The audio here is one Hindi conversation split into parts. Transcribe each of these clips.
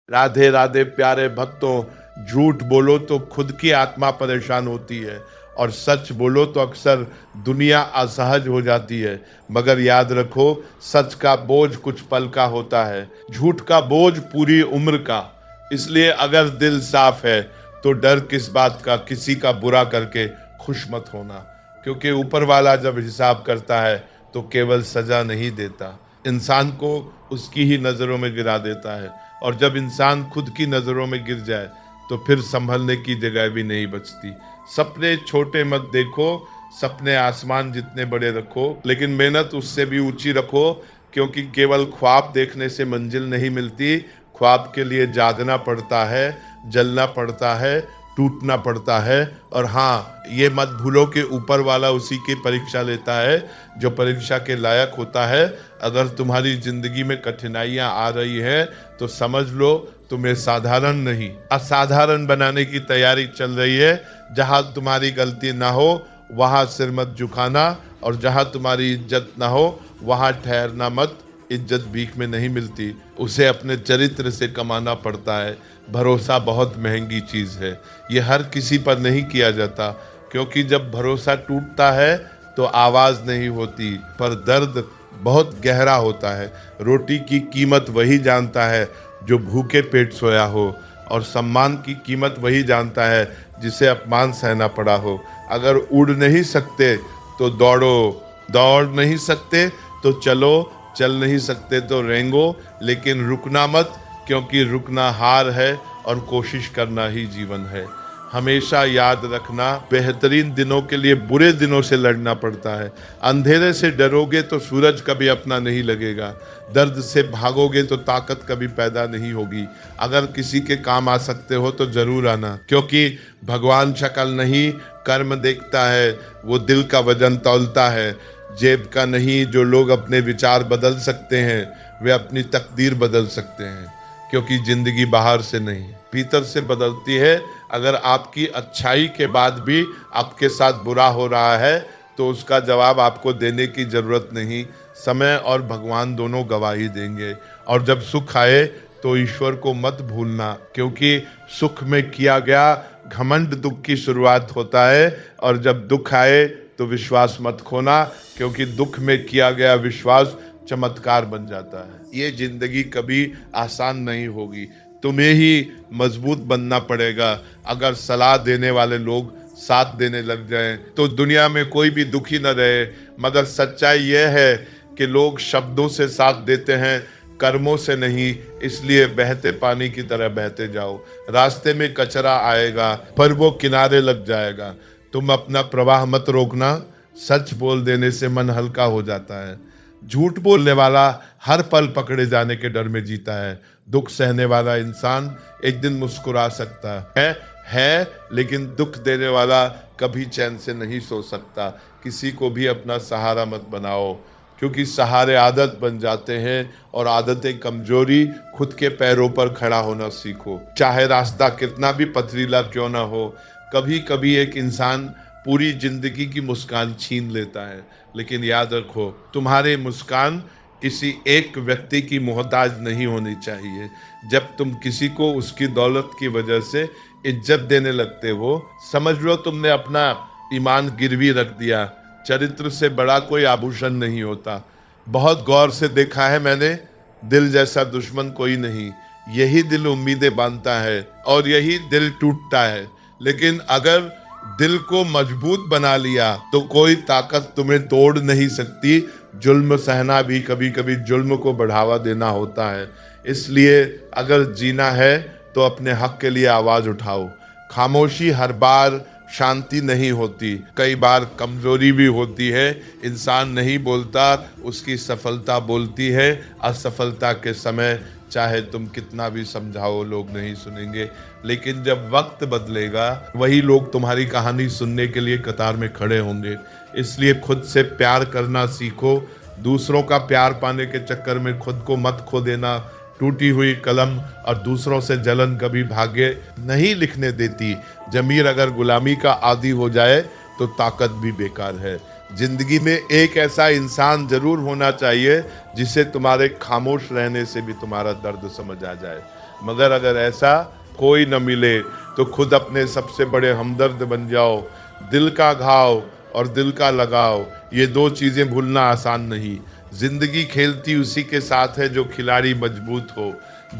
राधे राधे प्यारे भक्तों, झूठ बोलो तो खुद की आत्मा परेशान होती है और सच बोलो तो अक्सर दुनिया असहज हो जाती है। मगर याद रखो, सच का बोझ कुछ पल का होता है, झूठ का बोझ पूरी उम्र का। इसलिए अगर दिल साफ है तो डर किस बात का, किसी का बुरा करके खुश मत होना, क्योंकि ऊपर वाला जब हिसाब करता है तो केवल सजा नहीं देता, इंसान को उसकी ही नज़रों में गिरा देता है। और जब इंसान खुद की नज़रों में गिर जाए तो फिर संभलने की जगह भी नहीं बचती। सपने छोटे मत देखो, सपने आसमान जितने बड़े रखो, लेकिन मेहनत उससे भी ऊंची रखो, क्योंकि केवल ख्वाब देखने से मंजिल नहीं मिलती। ख्वाब के लिए जागना पड़ता है, जलना पड़ता है, टूटना पड़ता है। और हाँ, ये मत भूलो कि ऊपर वाला उसी की परीक्षा लेता है जो परीक्षा के लायक होता है। अगर तुम्हारी जिंदगी में कठिनाइयां आ रही है तो समझ लो तुम्हें साधारण नहीं असाधारण बनाने की तैयारी चल रही है। जहां तुम्हारी गलती ना हो वहां सिर मत झुकाना, और जहां तुम्हारी इज्जत ना हो वहां ठहरना मत। इज्जत भीख में नहीं मिलती, उसे अपने चरित्र से कमाना पड़ता है। भरोसा बहुत महंगी चीज़ है, ये हर किसी पर नहीं किया जाता, क्योंकि जब भरोसा टूटता है तो आवाज़ नहीं होती, पर दर्द बहुत गहरा होता है। रोटी की कीमत वही जानता है जो भूखे पेट सोया हो, और सम्मान की कीमत वही जानता है जिसे अपमान सहना पड़ा हो। अगर उड़ नहीं सकते तो दौड़ो, दौड़ नहीं सकते तो चलो, चल नहीं सकते तो रेंगो, लेकिन रुकना मत, क्योंकि रुकना हार है और कोशिश करना ही जीवन है। हमेशा याद रखना, बेहतरीन दिनों के लिए बुरे दिनों से लड़ना पड़ता है। अंधेरे से डरोगे तो सूरज कभी अपना नहीं लगेगा, दर्द से भागोगे तो ताकत कभी पैदा नहीं होगी। अगर किसी के काम आ सकते हो तो जरूर आना, क्योंकि भगवान शक्ल नहीं कर्म देखता है, वो दिल का वजन तौलता है, जेब का नहीं। जो लोग अपने विचार बदल सकते हैं वे अपनी तकदीर बदल सकते हैं, क्योंकि जिंदगी बाहर से नहीं भीतर से बदलती है। अगर आपकी अच्छाई के बाद भी आपके साथ बुरा हो रहा है तो उसका जवाब आपको देने की ज़रूरत नहीं, समय और भगवान दोनों गवाही देंगे। और जब सुख आए तो ईश्वर को मत भूलना, क्योंकि सुख में किया गया घमंड दुख की शुरुआत होता है। और जब दुख आए तो विश्वास मत खोना, क्योंकि दुख में किया गया विश्वास चमत्कार बन जाता है। ये जिंदगी कभी आसान नहीं होगी, तुम्हें ही मजबूत बनना पड़ेगा। अगर सलाह देने वाले लोग साथ देने लग जाएं तो दुनिया में कोई भी दुखी न रहे। मगर सच्चाई यह है कि लोग शब्दों से साथ देते हैं, कर्मों से नहीं। इसलिए बहते पानी की तरह बहते जाओ। रास्ते में कचरा आएगा पर वो किनारे लग जाएगा। तुम अपना प्रवाह मत रोकना, सच बोल देने से मन हल्का हो जाता है। झूठ बोलने वाला हर पल पकड़े जाने के डर में जीता है। दुख सहने वाला इंसान एक दिन मुस्कुरा सकता है, लेकिन दुख देने वाला कभी चैन से नहीं सो सकता। किसी को भी अपना सहारा मत बनाओ, क्योंकि सहारे आदत बन जाते हैं और आदतें कमजोरी। खुद के पैरों पर खड़ा होना सीखो, चाहे रास्ता कितना भी पथरीला क्यों ना हो। कभी कभी एक इंसान पूरी जिंदगी की मुस्कान छीन लेता है, लेकिन याद रखो, तुम्हारे मुस्कान किसी एक व्यक्ति की मोहताज नहीं होनी चाहिए। जब तुम किसी को उसकी दौलत की वजह से इज्जत देने लगते हो, समझ लो तुमने अपना ईमान गिरवी रख दिया। चरित्र से बड़ा कोई आभूषण नहीं होता। बहुत गौर से देखा है मैंने, दिल जैसा दुश्मन कोई नहीं। यही दिल उम्मीदें बांधता है और यही दिल टूटता है। लेकिन अगर दिल को मजबूत बना लिया तो कोई ताकत तुम्हें तोड़ नहीं सकती। जुल्म सहना भी कभी कभी जुल्म को बढ़ावा देना होता है। इसलिए अगर जीना है तो अपने हक के लिए आवाज उठाओ। खामोशी हर बार शांति नहीं होती, कई बार कमजोरी भी होती है। इंसान नहीं बोलता, उसकी सफलता बोलती है। असफलता के समय चाहे तुम कितना भी समझाओ लोग नहीं सुनेंगे, लेकिन जब वक्त बदलेगा वही लोग तुम्हारी कहानी सुनने के लिए कतार में खड़े होंगे। इसलिए खुद से प्यार करना सीखो। दूसरों का प्यार पाने के चक्कर में खुद को मत खो देना। टूटी हुई कलम और दूसरों से जलन कभी भाग्य नहीं लिखने देती। जमीर अगर गुलामी का आदी हो जाए तो ताकत भी बेकार है। जिंदगी में एक ऐसा इंसान जरूर होना चाहिए जिसे तुम्हारे खामोश रहने से भी तुम्हारा दर्द समझ आ जाए। मगर अगर ऐसा कोई न मिले तो खुद अपने सबसे बड़े हमदर्द बन जाओ। दिल का घाव और दिल का लगाव, ये दो चीजें भूलना आसान नहीं। जिंदगी खेलती उसी के साथ है जो खिलाड़ी मजबूत हो।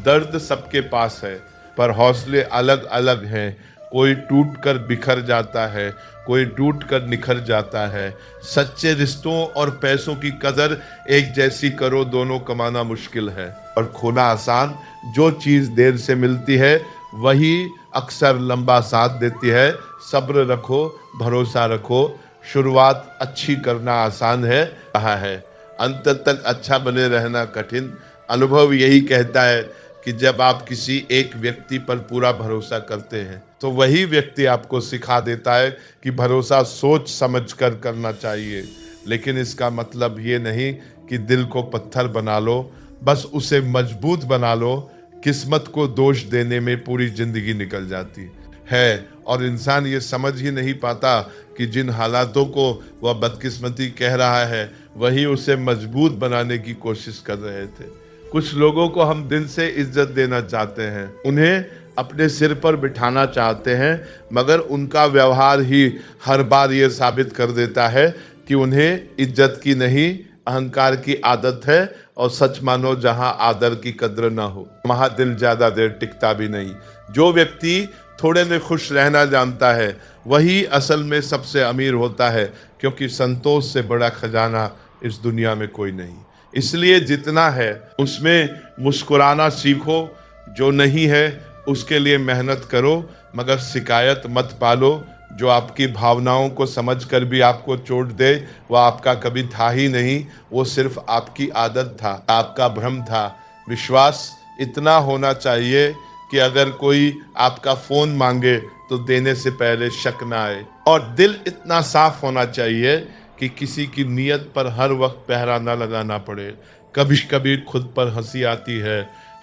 दर्द सबके पास है पर हौसले अलग अलग हैं। कोई टूट कर बिखर जाता है, कोई टूट कर निखर जाता है। सच्चे रिश्तों और पैसों की कदर एक जैसी करो, दोनों कमाना मुश्किल है और खोना आसान। जो चीज देर से मिलती है वही अक्सर लंबा साथ देती है। सब्र रखो, भरोसा रखो, शुरुआत अच्छी करना आसान है कहा है, अंत तक अच्छा बने रहना कठिन। अनुभव यही कहता है कि जब आप किसी एक व्यक्ति पर पूरा भरोसा करते हैं तो वही व्यक्ति आपको सिखा देता है कि भरोसा सोच समझ कर करना चाहिए। लेकिन इसका मतलब ये नहीं कि दिल को पत्थर बना लो, बस उसे मजबूत बना लो। किस्मत को दोष देने में पूरी जिंदगी निकल जाती है और इंसान ये समझ ही नहीं पाता कि जिन हालातों को वह बदकिस्मती कह रहा है वही उसे मजबूत बनाने की कोशिश कर रहे थे। कुछ लोगों को हम दिल से इज्जत देना चाहते हैं, उन्हें अपने सिर पर बिठाना चाहते हैं, मगर उनका व्यवहार ही हर बार ये साबित कर देता है कि उन्हें इज्जत की नहीं अहंकार की आदत है। और सच मानो जहां आदर की कद्र ना हो वहां दिल ज्यादा देर टिकता भी नहीं। जो व्यक्ति थोड़े में खुश रहना जानता है वही असल में सबसे अमीर होता है, क्योंकि संतोष से बड़ा खजाना इस दुनिया में कोई नहीं। इसलिए जितना है उसमें मुस्कुराना सीखो, जो नहीं है उसके लिए मेहनत करो, मगर शिकायत मत पालो। जो आपकी भावनाओं को समझकर भी आपको चोट दे वह आपका कभी था ही नहीं, वो सिर्फ आपकी आदत था, आपका भ्रम था। विश्वास इतना होना चाहिए कि अगर कोई आपका फोन मांगे तो देने से पहले शक ना आए, और दिल इतना साफ होना चाहिए कि किसी की नियत पर हर वक्त पहरा ना लगाना पड़े। कभी कभी खुद पर हंसी आती है,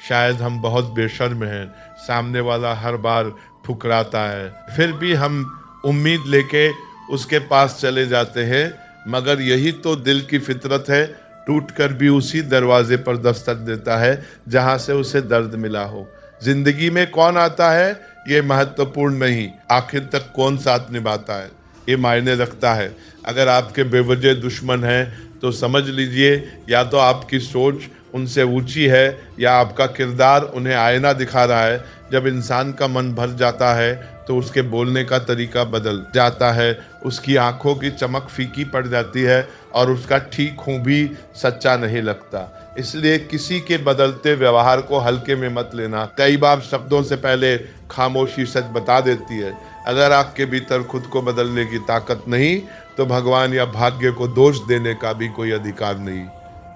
शायद हम बहुत बेशर्म हैं, सामने वाला हर बार ठुकराता है, फिर भी हम उम्मीद लेके उसके पास चले जाते हैं। मगर यही तो दिल की फितरत है, टूट कर भी उसी दरवाजे पर दस्तक देता है जहां से उसे दर्द मिला हो। जिंदगी में कौन आता है ये महत्वपूर्ण नहीं, आखिर तक कौन साथ निभाता है ये मायने रखता है। अगर आपके बेवजह दुश्मन हैं तो समझ लीजिए या तो आपकी सोच उनसे ऊंची है या आपका किरदार उन्हें आईना दिखा रहा है। जब इंसान का मन भर जाता है तो उसके बोलने का तरीका बदल जाता है, उसकी आंखों की चमक फीकी पड़ जाती है और उसका ठीक हूँ भी सच्चा नहीं लगता। इसलिए किसी के बदलते व्यवहार को हल्के में मत लेना। कई बार शब्दों से पहले खामोशी सच बता देती है। अगर आपके भीतर खुद को बदलने की ताकत नहीं तो भगवान या भाग्य को दोष देने का भी कोई अधिकार नहीं।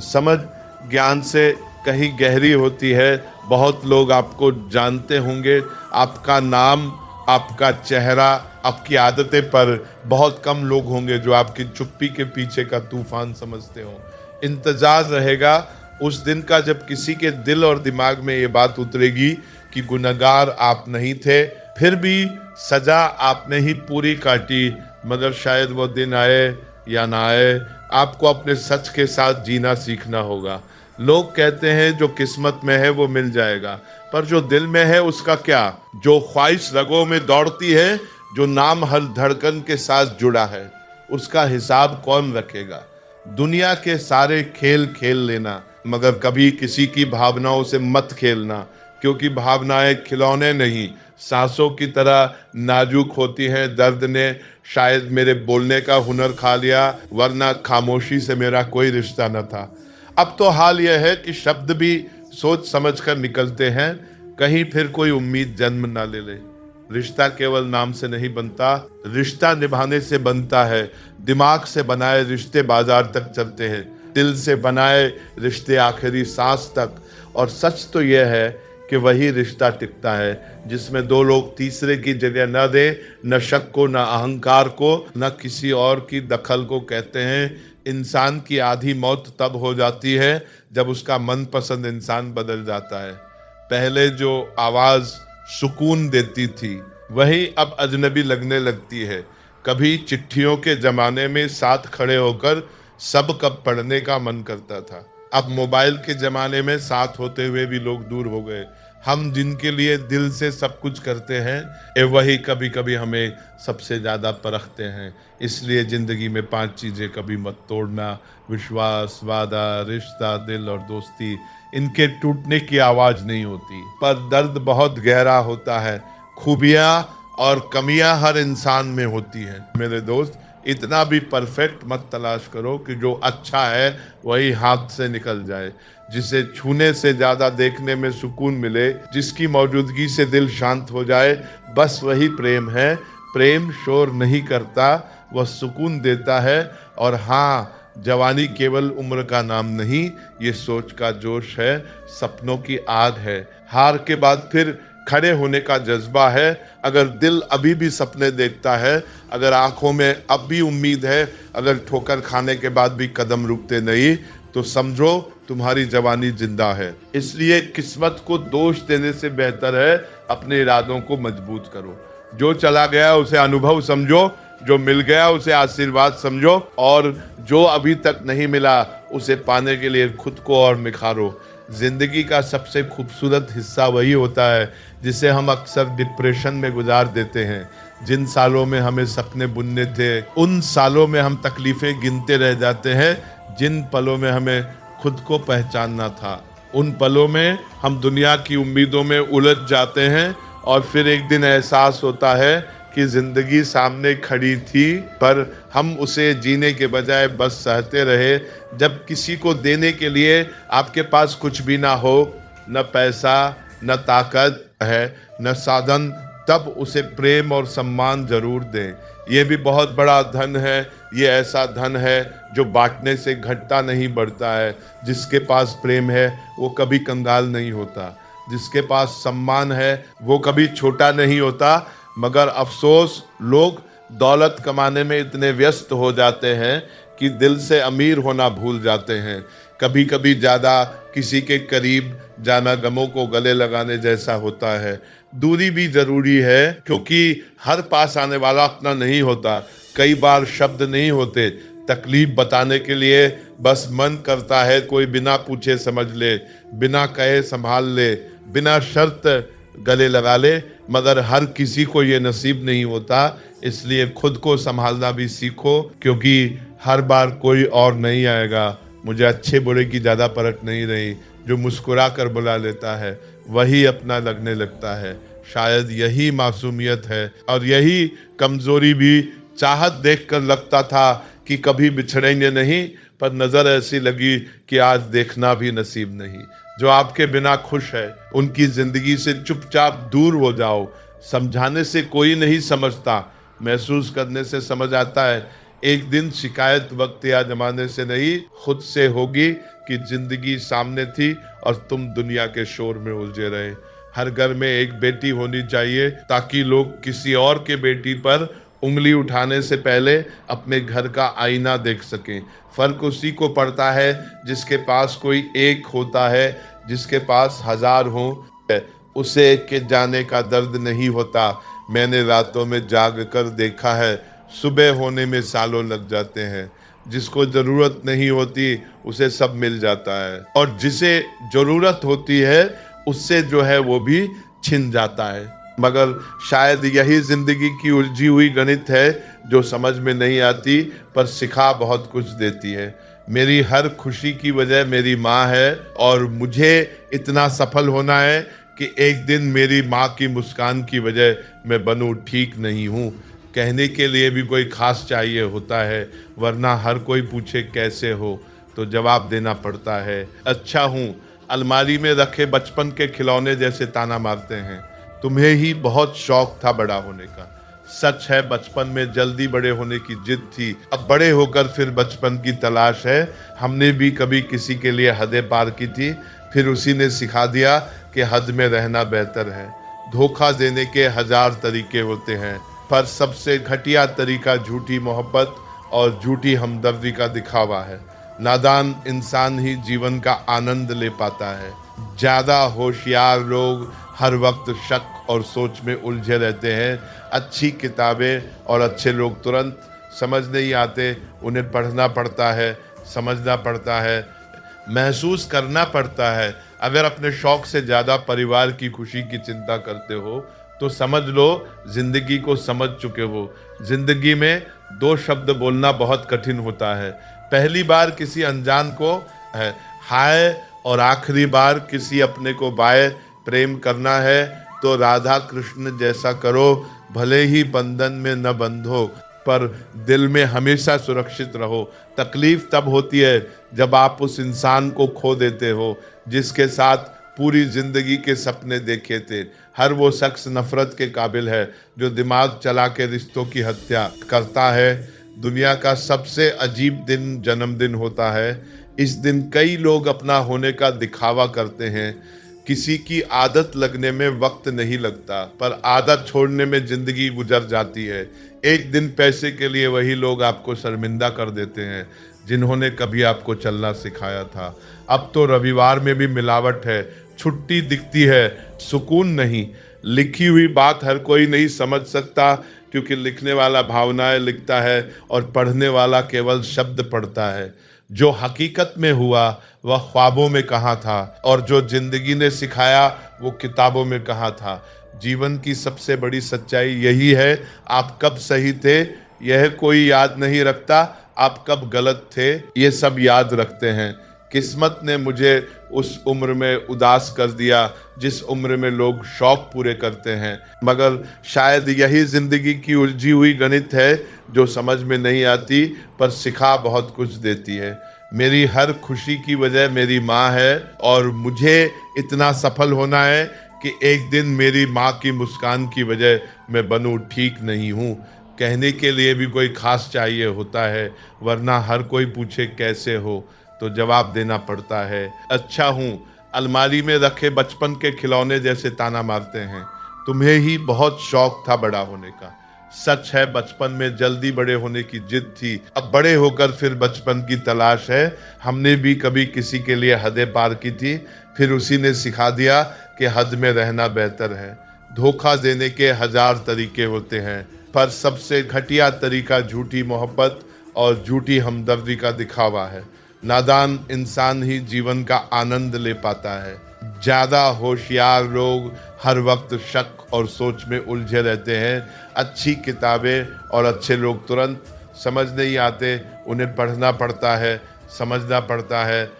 समझ ज्ञान से कहीं गहरी होती है। बहुत लोग आपको जानते होंगे, आपका नाम, आपका चेहरा, आपकी आदतें, पर बहुत कम लोग होंगे जो आपकी चुप्पी के पीछे का तूफान समझते हो। इंतजार रहेगा उस दिन का जब किसी के दिल और दिमाग में ये बात उतरेगी कि गुनहगार आप नहीं थे, फिर भी सजा आपने ही पूरी काटी। मगर शायद वो दिन आए या ना आए, आपको अपने सच के साथ जीना सीखना होगा। लोग कहते हैं जो किस्मत में है वो मिल जाएगा, पर जो दिल में है उसका क्या? जो ख्वाहिश रगों में दौड़ती है, जो नाम हर धड़कन के साथ जुड़ा है, उसका हिसाब कौन रखेगा? दुनिया के सारे खेल खेल लेना, मगर कभी किसी की भावनाओं से मत खेलना, क्योंकि भावनाएं खिलौने नहीं, सांसों की तरह नाजुक होती हैं। दर्द ने शायद मेरे बोलने का हुनर खा लिया, वरना खामोशी से मेरा कोई रिश्ता न था। अब तो हाल यह है कि शब्द भी सोच समझकर निकलते हैं, कहीं फिर कोई उम्मीद जन्म ना ले ले। रिश्ता केवल नाम से नहीं बनता, रिश्ता निभाने से बनता है। दिमाग से बनाए रिश्ते बाजार तक चलते हैं, दिल से बनाए रिश्ते आखिरी सांस तक। और सच तो यह है कि वही रिश्ता टिकता है जिसमें दो लोग तीसरे की जगह न दे, न शक को, न अहंकार को, न किसी और की दखल को। कहते हैं इंसान की आधी मौत तब हो जाती है जब उसका मनपसंद इंसान बदल जाता है। पहले जो आवाज सुकून देती थी वही अब अजनबी लगने लगती है। कभी चिट्ठियों के जमाने में साथ खड़े होकर सब कब पढ़ने का मन करता था, अब मोबाइल के जमाने में साथ होते हुए भी लोग दूर हो गए। हम जिनके लिए दिल से सब कुछ करते हैं ये वही कभी कभी हमें सबसे ज़्यादा परखते हैं। इसलिए ज़िंदगी में 5 चीज़ें कभी मत तोड़ना: विश्वास, वादा, रिश्ता, दिल और दोस्ती। इनके टूटने की आवाज़ नहीं होती, पर दर्द बहुत गहरा होता है। खूबियाँ और कमियां हर इंसान में होती हैं। मेरे दोस्त, इतना भी परफेक्ट मत तलाश करो कि जो अच्छा है वही हाथ से निकल जाए। जिसे छूने से ज़्यादा देखने में सुकून मिले, जिसकी मौजूदगी से दिल शांत हो जाए, बस वही प्रेम है। प्रेम शोर नहीं करता, वह सुकून देता है। और हाँ, जवानी केवल उम्र का नाम नहीं, ये सोच का जोश है, सपनों की आग है, हार के बाद फिर खड़े होने का जज्बा है। अगर दिल अभी भी सपने देखता है, अगर आंखों में अब भी उम्मीद है, अगर ठोकर खाने के बाद भी कदम रुकते नहीं, तो समझो तुम्हारी जवानी जिंदा है। इसलिए किस्मत को दोष देने से बेहतर है अपने इरादों को मजबूत करो। जो चला गया उसे अनुभव समझो, जो मिल गया उसे आशीर्वाद समझो, और जो अभी तक नहीं मिला उसे पाने के लिए खुद को और निखारो। जिंदगी का सबसे खूबसूरत हिस्सा वही होता है जिसे हम अक्सर डिप्रेशन में गुजार देते हैं। जिन सालों में हमें सपने बुनने थे, उन सालों में हम तकलीफें गिनते रह जाते हैं। जिन पलों में हमें खुद को पहचानना था, उन पलों में हम दुनिया की उम्मीदों में उलझ जाते हैं, और फिर एक दिन एहसास होता है कि जिंदगी सामने खड़ी थी, पर हम उसे जीने के बजाय बस सहते रहे। जब किसी को देने के लिए आपके पास कुछ भी ना हो, न पैसा, न ताकत है, न साधन, तब उसे प्रेम और सम्मान जरूर दें। ये भी बहुत बड़ा धन है। ये ऐसा धन है जो बांटने से घटता नहीं, बढ़ता है। जिसके पास प्रेम है वो कभी कंगाल नहीं होता, जिसके पास सम्मान है वो कभी छोटा नहीं होता। मगर अफसोस, लोग दौलत कमाने में इतने व्यस्त हो जाते हैं कि दिल से अमीर होना भूल जाते हैं। कभी कभी ज़्यादा किसी के करीब जाना गमों को गले लगाने जैसा होता है। दूरी भी ज़रूरी है, क्योंकि हर पास आने वाला अपना नहीं होता। कई बार शब्द नहीं होते तकलीफ बताने के लिए, बस मन करता है कोई बिना पूछे समझ ले, बिना कहे संभाल ले, बिना शर्त गले लगा ले। मगर हर किसी को ये नसीब नहीं होता। इसलिए खुद को संभालना भी सीखो, क्योंकि हर बार कोई और नहीं आएगा। मुझे अच्छे बुरे की ज़्यादा परख नहीं रही। जो मुस्कुरा कर बुला लेता है वही अपना लगने लगता है। शायद यही मासूमियत है, और यही कमज़ोरी भी। चाहत देखकर लगता था कि कभी बिछड़ेंगे नहीं, पर नज़र ऐसी लगी कि आज देखना भी नसीब नहीं। जो आपके बिना खुश है, उनकी ज़िंदगी से चुपचाप दूर हो जाओ। समझाने से कोई नहीं समझता, महसूस करने से समझ आता है। एक दिन शिकायत वक्त या जमाने से नहीं, खुद से होगी कि ज़िंदगी सामने थी और तुम दुनिया के शोर में उलझे रहे। हर घर में एक बेटी होनी चाहिए, ताकि लोग किसी और के बेटी पर उंगली उठाने से पहले अपने घर का आईना देख सकें। फ़र्क उसी को पड़ता है जिसके पास कोई एक होता है, जिसके पास 1000 हों उसे के जाने का दर्द नहीं होता। मैंने रातों में जाग कर देखा है, सुबह होने में सालों लग जाते हैं। जिसको ज़रूरत नहीं होती उसे सब मिल जाता है, और जिसे ज़रूरत होती है उससे जो है वो भी छिन जाता है। मगर शायद यही ज़िंदगी की उलझी हुई गणित है जो समझ में नहीं आती, पर सिखा बहुत कुछ देती है। मेरी हर खुशी की वजह मेरी माँ है, और मुझे इतना सफल होना है कि एक दिन मेरी माँ की मुस्कान की वजह मैं बनूँ ठीक नहीं हूँ। कहने के लिए भी कोई खास चाहिए होता है, वरना हर कोई पूछे कैसे हो तो जवाब देना पड़ता है, अच्छा हूँ। अलमारी में रखे बचपन के खिलौने जैसे ताना मारते हैं। तुम्हें ही बहुत शौक था बड़ा होने का। सच है, बचपन में जल्दी बड़े होने की जिद थी, अब बड़े होकर फिर बचपन की तलाश है। हमने भी कभी किसी के लिए हदें पार की थी, फिर उसी ने सिखा दिया कि हद में रहना बेहतर है। धोखा देने के 1000 तरीके होते हैं, पर सबसे घटिया तरीका झूठी मोहब्बत और झूठी हमदर्दी का दिखावा है। नादान इंसान ही जीवन का आनंद ले पाता है। ज़्यादा होशियार लोग हर वक्त शक और सोच में उलझे रहते हैं। अच्छी किताबें और अच्छे लोग तुरंत समझ नहीं आते, उन्हें पढ़ना पड़ता है, समझना पड़ता है, महसूस करना पड़ता है। अगर अपने शौक से ज्यादा परिवार की खुशी की चिंता करते हो तो समझ लो जिंदगी को समझ चुके हो। जिंदगी में दो शब्द बोलना बहुत कठिन होता है। पहली बार किसी अनजान को है हाय और आखिरी बार किसी अपने को बाय। प्रेम करना है तो राधा कृष्ण जैसा करो, भले ही बंधन में न बंधो पर दिल में हमेशा सुरक्षित रहो। तकलीफ तब होती है जब आप उस इंसान को खो देते हो जिसके साथ पूरी जिंदगी के सपने देखे थे। हर वो शख्स नफरत के काबिल है जो दिमाग चला के रिश्तों की हत्या करता है। दुनिया का सबसे अजीब दिन जन्मदिन होता है। इस दिन कई लोग अपना होने का दिखावा करते हैं। किसी की आदत लगने में वक्त नहीं लगता पर आदत छोड़ने में जिंदगी गुजर जाती है। एक दिन पैसे के लिए वही लोग आपको शर्मिंदा कर देते हैं जिन्होंने कभी आपको चलना सिखाया था। अब तो रविवार में भी मिलावट है, छुट्टी दिखती है, सुकून नहीं। लिखी हुई बात हर कोई नहीं समझ सकता क्योंकि लिखने वाला भावनाएं लिखता है और पढ़ने वाला केवल शब्द पढ़ता है। जो हकीकत में हुआ वह ख्वाबों में कहाँ था और जो जिंदगी ने सिखाया वो किताबों में कहाँ था। जीवन की सबसे बड़ी सच्चाई यही है, आप कब सही थे यह कोई याद नहीं रखता, आप कब गलत थे ये सब याद रखते हैं। किस्मत ने मुझे उस उम्र में उदास कर दिया जिस उम्र में लोग शौक पूरे करते हैं, मगर शायद यही जिंदगी की उलझी हुई गणित है जो समझ में नहीं आती पर सिखा बहुत कुछ देती है। मेरी हर खुशी की वजह मेरी माँ है और मुझे इतना सफल होना है कि एक दिन मेरी माँ की मुस्कान की वजह मैं बनूं ठीक नहीं हूँ। कहने के लिए भी कोई खास चाहिए होता है, वरना हर कोई पूछे कैसे हो तो जवाब देना पड़ता है अच्छा हूँ। अलमारी में रखे बचपन के खिलौने जैसे ताना मारते हैं। तुम्हें ही बहुत शौक था बड़ा होने का। सच है बचपन में जल्दी बड़े होने की जिद थी, अब बड़े होकर फिर बचपन की तलाश है। हमने भी कभी किसी के लिए हदें पार की थी, फिर उसी ने सिखा दिया कि हद में रहना बेहतर है। धोखा देने के हजार तरीके होते हैं पर सबसे घटिया तरीका झूठी मोहब्बत और झूठी हमदर्दी का दिखावा है। नादान इंसान ही जीवन का आनंद ले पाता है। ज्यादा होशियार लोग हर वक्त शक और सोच में उलझे रहते हैं। अच्छी किताबें और अच्छे लोग तुरंत समझ नहीं आते, उन्हें पढ़ना पड़ता है, समझना पड़ता है,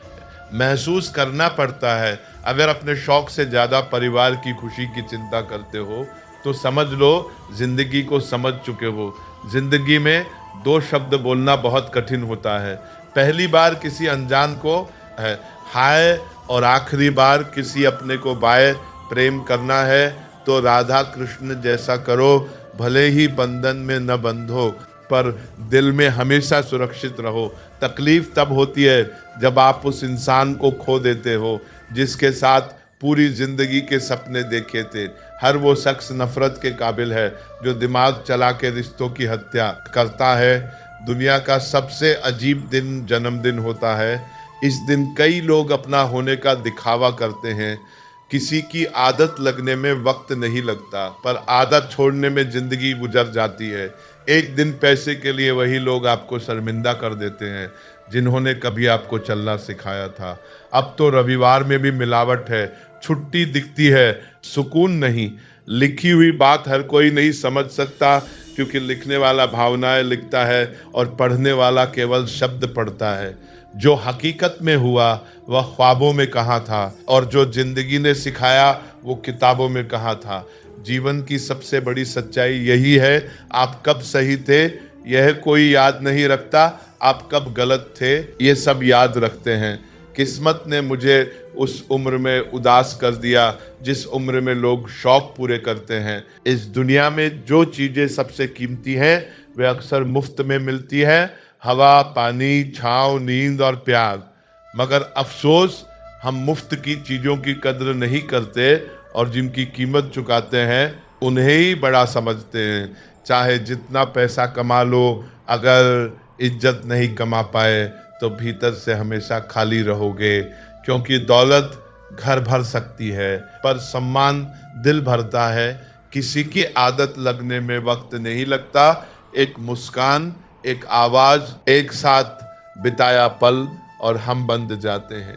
महसूस करना पड़ता है। अगर अपने शौक से ज़्यादा परिवार की खुशी की चिंता करते हो तो समझ लो जिंदगी को समझ चुके हो। जिंदगी में दो शब्द बोलना बहुत कठिन होता है। पहली बार किसी अनजान को है हाय और आखिरी बार किसी अपने को बाय। प्रेम करना है तो राधा कृष्ण जैसा करो, भले ही बंधन में न बंधो पर दिल में हमेशा सुरक्षित रहो। तकलीफ तब होती है जब आप उस इंसान को खो देते हो जिसके साथ पूरी जिंदगी के सपने देखे थे। हर वो शख्स नफरत के काबिल है जो दिमाग चला के रिश्तों की हत्या करता है। दुनिया का सबसे अजीब दिन जन्मदिन होता है। इस दिन कई लोग अपना होने का दिखावा करते हैं। किसी की आदत लगने में वक्त नहीं लगता पर आदत छोड़ने में जिंदगी गुजर जाती है। एक दिन पैसे के लिए वही लोग आपको शर्मिंदा कर देते हैं जिन्होंने कभी आपको चलना सिखाया था। अब तो रविवार में भी मिलावट है, छुट्टी दिखती है, सुकून नहीं। लिखी हुई बात हर कोई नहीं समझ सकता क्योंकि लिखने वाला भावनाएं लिखता है और पढ़ने वाला केवल शब्द पढ़ता है। जो हकीकत में हुआ वह ख्वाबों में कहाँ था और जो जिंदगी ने सिखाया वो किताबों में कहाँ था। जीवन की सबसे बड़ी सच्चाई यही है, आप कब सही थे यह कोई याद नहीं रखता, आप कब गलत थे ये सब याद रखते हैं। किस्मत ने मुझे उस उम्र में उदास कर दिया जिस उम्र में लोग शौक पूरे करते हैं। इस दुनिया में जो चीज़ें सबसे कीमती हैं वे अक्सर मुफ्त में मिलती हैं, हवा, पानी, छाँव, नींद और प्यार। मगर अफसोस हम मुफ्त की चीज़ों की कद्र नहीं करते और जिनकी कीमत चुकाते हैं उन्हें ही बड़ा समझते हैं। चाहे जितना पैसा कमा लो, अगर इज्जत नहीं कमा पाए तो भीतर से हमेशा खाली रहोगे, क्योंकि दौलत घर भर सकती है पर सम्मान दिल भरता है। किसी की आदत लगने में वक्त नहीं लगता। एक मुस्कान, एक आवाज़, एक साथ बिताया पल और हम बंध जाते हैं।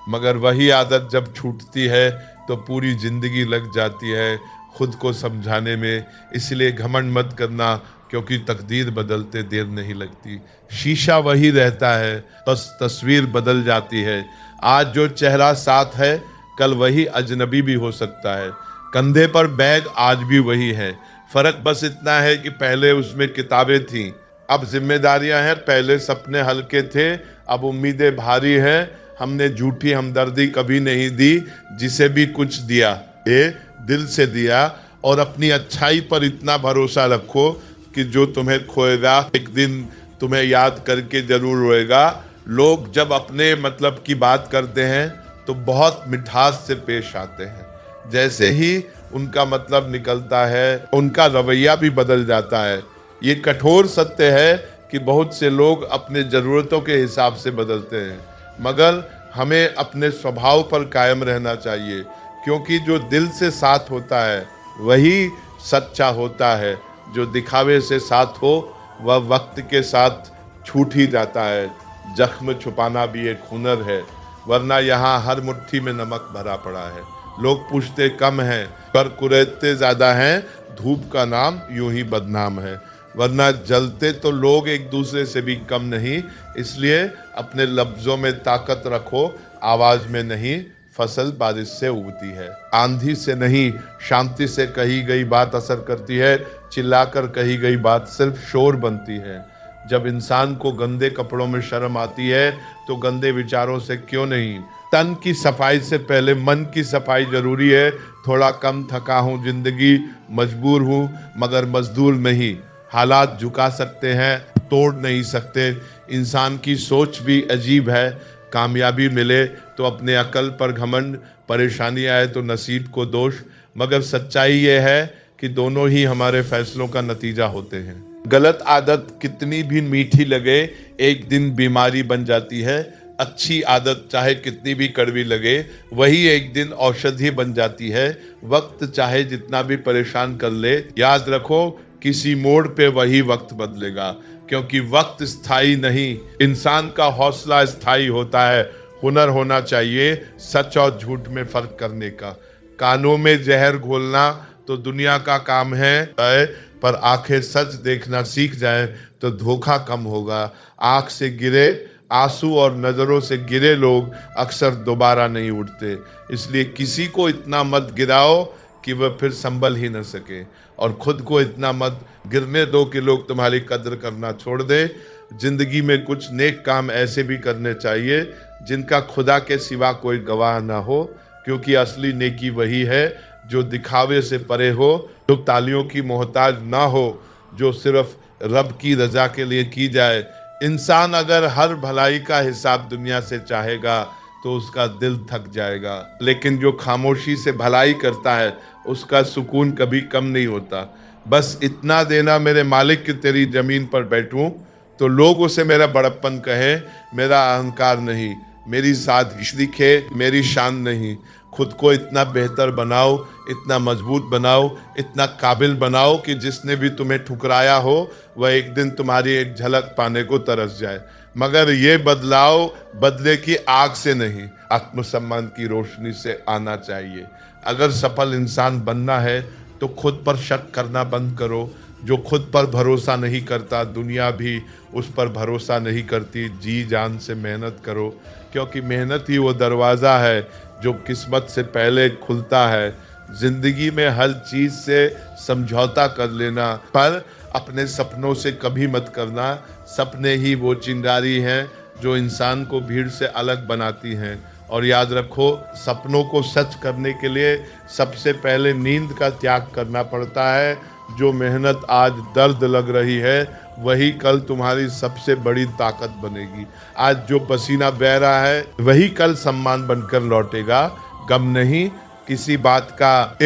मगर वही आदत जब छूटती है तो पूरी जिंदगी लग जाती है खुद को समझाने में। इसलिए घमंड मत करना, क्योंकि तकदीर बदलते देर नहीं लगती। शीशा वही रहता है, बस तस्वीर बदल जाती है। आज जो चेहरा साथ है, कल वही अजनबी भी हो सकता है। कंधे पर बैग आज भी वही है, फर्क बस इतना है कि पहले उसमें किताबें थीं, अब जिम्मेदारियां हैं। पहले सपने हल्के थे, अब उम्मीदें भारी हैं। हमने झूठी हमदर्दी कभी नहीं दी, जिसे भी कुछ दिया ये दिल से दिया। और अपनी अच्छाई पर इतना भरोसा रखो कि जो तुम्हें खोएगा एक दिन तुम्हें याद करके जरूर रोएगा। लोग जब अपने मतलब की बात करते हैं तो बहुत मिठास से पेश आते हैं, जैसे ही उनका मतलब निकलता है उनका रवैया भी बदल जाता है। ये कठोर सत्य है कि बहुत से लोग अपने ज़रूरतों के हिसाब से बदलते हैं, मगर हमें अपने स्वभाव पर कायम रहना चाहिए, क्योंकि जो दिल से साथ होता है वही सच्चा होता है। जो दिखावे से साथ हो वह वक्त के साथ छूट ही जाता है। जख्म छुपाना भी एक हुनर है, वरना यहाँ हर मुट्ठी में नमक भरा पड़ा है। लोग पूछते कम हैं पर कुरेदते ज़्यादा हैं, धूप का नाम यूं ही बदनाम है। वरना जलते तो लोग एक दूसरे से भी कम नहीं। इसलिए अपने लफ्ज़ों में ताकत रखो, आवाज़ में नहीं। फसल बारिश से उगती है, आंधी से नहीं। शांति से कही गई बात असर करती है, चिल्लाकर कही गई बात सिर्फ शोर बनती है। जब इंसान को गंदे कपड़ों में शर्म आती है तो गंदे विचारों से क्यों नहीं। तन की सफाई से पहले मन की सफाई जरूरी है। थोड़ा कम थका हूँ, जिंदगी मजबूर हूँ, मगर मजदूर नहीं। हालात झुका सकते हैं, तोड़ नहीं सकते। इंसान की सोच भी अजीब है, कामयाबी मिले तो अपने अकल पर घमंड, परेशानी आए तो नसीब को दोष। मगर सच्चाई ये है कि दोनों ही हमारे फैसलों का नतीजा होते हैं। गलत आदत कितनी भी मीठी लगे, एक दिन बीमारी बन जाती है। अच्छी आदत चाहे कितनी भी कड़वी लगे, वही एक दिन औषधि बन जाती है। वक्त चाहे जितना भी परेशान कर ले, याद रखो किसी मोड़ पे वही वक्त बदलेगा, क्योंकि वक्त स्थायी नहीं, इंसान का हौसला स्थायी होता है। हुनर होना चाहिए सच और झूठ में फर्क करने का। कानों में जहर घोलना तो दुनिया का काम है, पर आंखें सच देखना सीख जाए तो धोखा कम होगा। आंख से गिरे आंसू और नज़रों से गिरे लोग अक्सर दोबारा नहीं उठते। इसलिए किसी को इतना मत गिराओ कि वह फिर संभल ही न सके, और खुद को इतना मत गिरने दो कि लोग तुम्हारी कद्र करना छोड़ दे। जिंदगी में कुछ नेक काम ऐसे भी करने चाहिए जिनका खुदा के सिवा कोई गवाह ना हो, क्योंकि असली नेकी वही है जो दिखावे से परे हो, जो तालियों की मोहताज ना हो, जो सिर्फ रब की रजा के लिए की जाए। इंसान अगर हर भलाई का हिसाब दुनिया से चाहेगा तो उसका दिल थक जाएगा, लेकिन जो खामोशी से भलाई करता है उसका सुकून कभी कम नहीं होता। बस इतना देना मेरे मालिक की तेरी ज़मीन पर बैठूं तो लोग उसे मेरा बड़प्पन कहे, मेरा अहंकार नहीं। मेरी साजिश दिखे, मेरी शान नहीं। खुद को इतना बेहतर बनाओ, इतना मजबूत बनाओ, इतना काबिल बनाओ कि जिसने भी तुम्हें ठुकराया हो वह एक दिन तुम्हारी एक झलक पाने को तरस जाए। मगर ये बदलाव बदले की आग से नहीं, आत्मसम्मान की रोशनी से आना चाहिए। अगर सफल इंसान बनना है तो खुद पर शक करना बंद करो। जो खुद पर भरोसा नहीं करता, दुनिया भी उस पर भरोसा नहीं करती। जी जान से मेहनत करो, क्योंकि मेहनत ही वो दरवाज़ा है जो किस्मत से पहले खुलता है। जिंदगी में हर चीज़ से समझौता कर लेना, पर अपने सपनों से कभी मत करना। सपने ही वो चिंगारी हैं जो इंसान को भीड़ से अलग बनाती हैं। और याद रखो, सपनों को सच करने के लिए सबसे पहले नींद का त्याग करना पड़ता है। जो मेहनत आज दर्द लग रही है वही कल तुम्हारी सबसे बड़ी ताकत बनेगी। आज जो पसीना बह रहा है वही कल सम्मान बनकर लौटेगा। गम नहीं किसी बात का,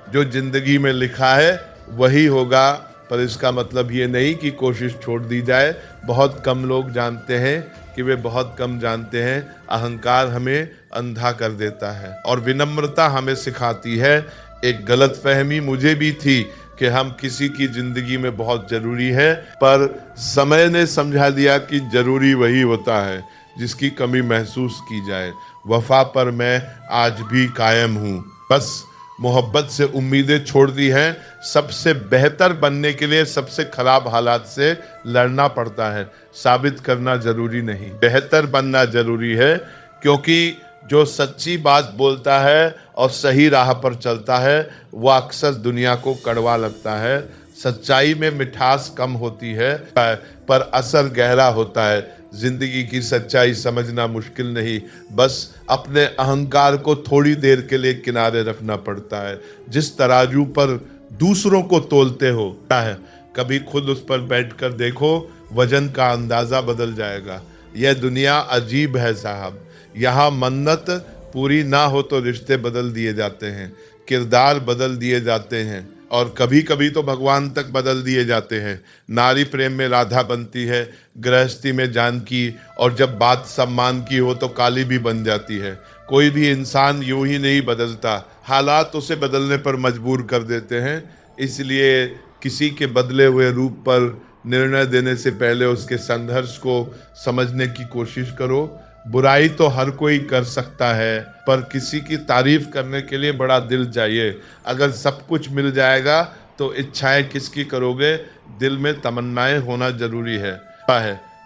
जो जिंदगी में लिखा है वही होगा, पर इसका मतलब ये नहीं कि कोशिश छोड़ दी जाए। बहुत कम लोग जानते हैं कि वे बहुत कम जानते हैं। अहंकार हमें अंधा कर देता है और विनम्रता हमें सिखाती है। एक गलतफहमी मुझे भी थी कि हम किसी की जिंदगी में बहुत जरूरी है, पर समय ने समझा दिया कि जरूरी वही होता है जिसकी कमी महसूस की जाए। वफा पर मैं आज भी कायम हूँ। बस मोहब्बत से उम्मीदें छोड़ दी हैं। सबसे बेहतर बनने के लिए सबसे खराब हालात से लड़ना पड़ता है, साबित करना जरूरी नहीं। बेहतर बनना जरूरी है, क्योंकि जो सच्ची बात बोलता है और सही राह पर चलता है वह अक्सर दुनिया को कड़वा लगता है। सच्चाई में मिठास कम होती है पर असर गहरा होता है। जिंदगी की सच्चाई समझना मुश्किल नहीं, बस अपने अहंकार को थोड़ी देर के लिए किनारे रखना पड़ता है। जिस तराजू पर दूसरों को तोलते हो है, कभी खुद उस पर बैठकर देखो, वजन का अंदाजा बदल जाएगा। यह दुनिया अजीब है साहब, यहाँ मन्नत पूरी ना हो तो रिश्ते बदल दिए जाते हैं, किरदार बदल दिए जाते हैं और कभी कभी तो भगवान तक बदल दिए जाते हैं। नारी प्रेम में राधा बनती है, गृहस्थी में जानकी, और जब बात सम्मान की हो तो काली भी बन जाती है। कोई भी इंसान यूं ही नहीं बदलता, हालात उसे बदलने पर मजबूर कर देते हैं। इसलिए किसी के बदले हुए रूप पर निर्णय देने से पहले उसके संघर्ष को समझने की कोशिश करो। बुराई तो हर कोई कर सकता है, पर किसी की तारीफ करने के लिए बड़ा दिल चाहिए। अगर सब कुछ मिल जाएगा तो इच्छाएं किसकी करोगे? दिल में तमन्नाएं होना जरूरी है,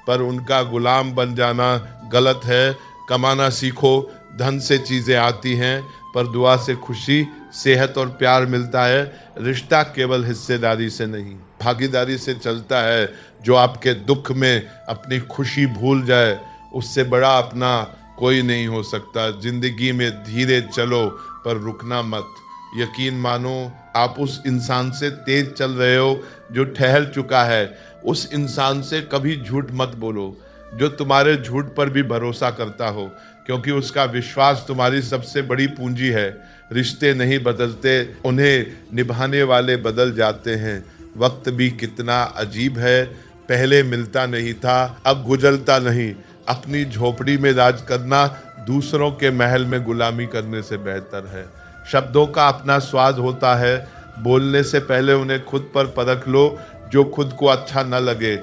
पर उनका गुलाम बन जाना गलत है। कमाना सीखो, धन से चीज़ें आती हैं, पर दुआ से खुशी, सेहत और प्यार मिलता है। रिश्ता केवल हिस्सेदारी से नहीं, भागीदारी से चलता है। जो आपके दुख में अपनी खुशी भूल जाए, उससे बड़ा अपना कोई नहीं हो सकता। जिंदगी में धीरे चलो पर रुकना मत। यकीन मानो, आप उस इंसान से तेज चल रहे हो जो ठहर चुका है। उस इंसान से कभी झूठ मत बोलो जो तुम्हारे झूठ पर भी भरोसा करता हो, क्योंकि उसका विश्वास तुम्हारी सबसे बड़ी पूंजी है। रिश्ते नहीं बदलते, उन्हें निभाने वाले बदल जाते हैं। वक्त भी कितना अजीब है, पहले मिलता नहीं था, अब गुजरता नहीं। अपनी झोपड़ी में राज करना दूसरों के महल में गुलामी करने से बेहतर है। शब्दों का अपना स्वाद होता है, बोलने से पहले उन्हें खुद पर परख लो। जो खुद को अच्छा न लगे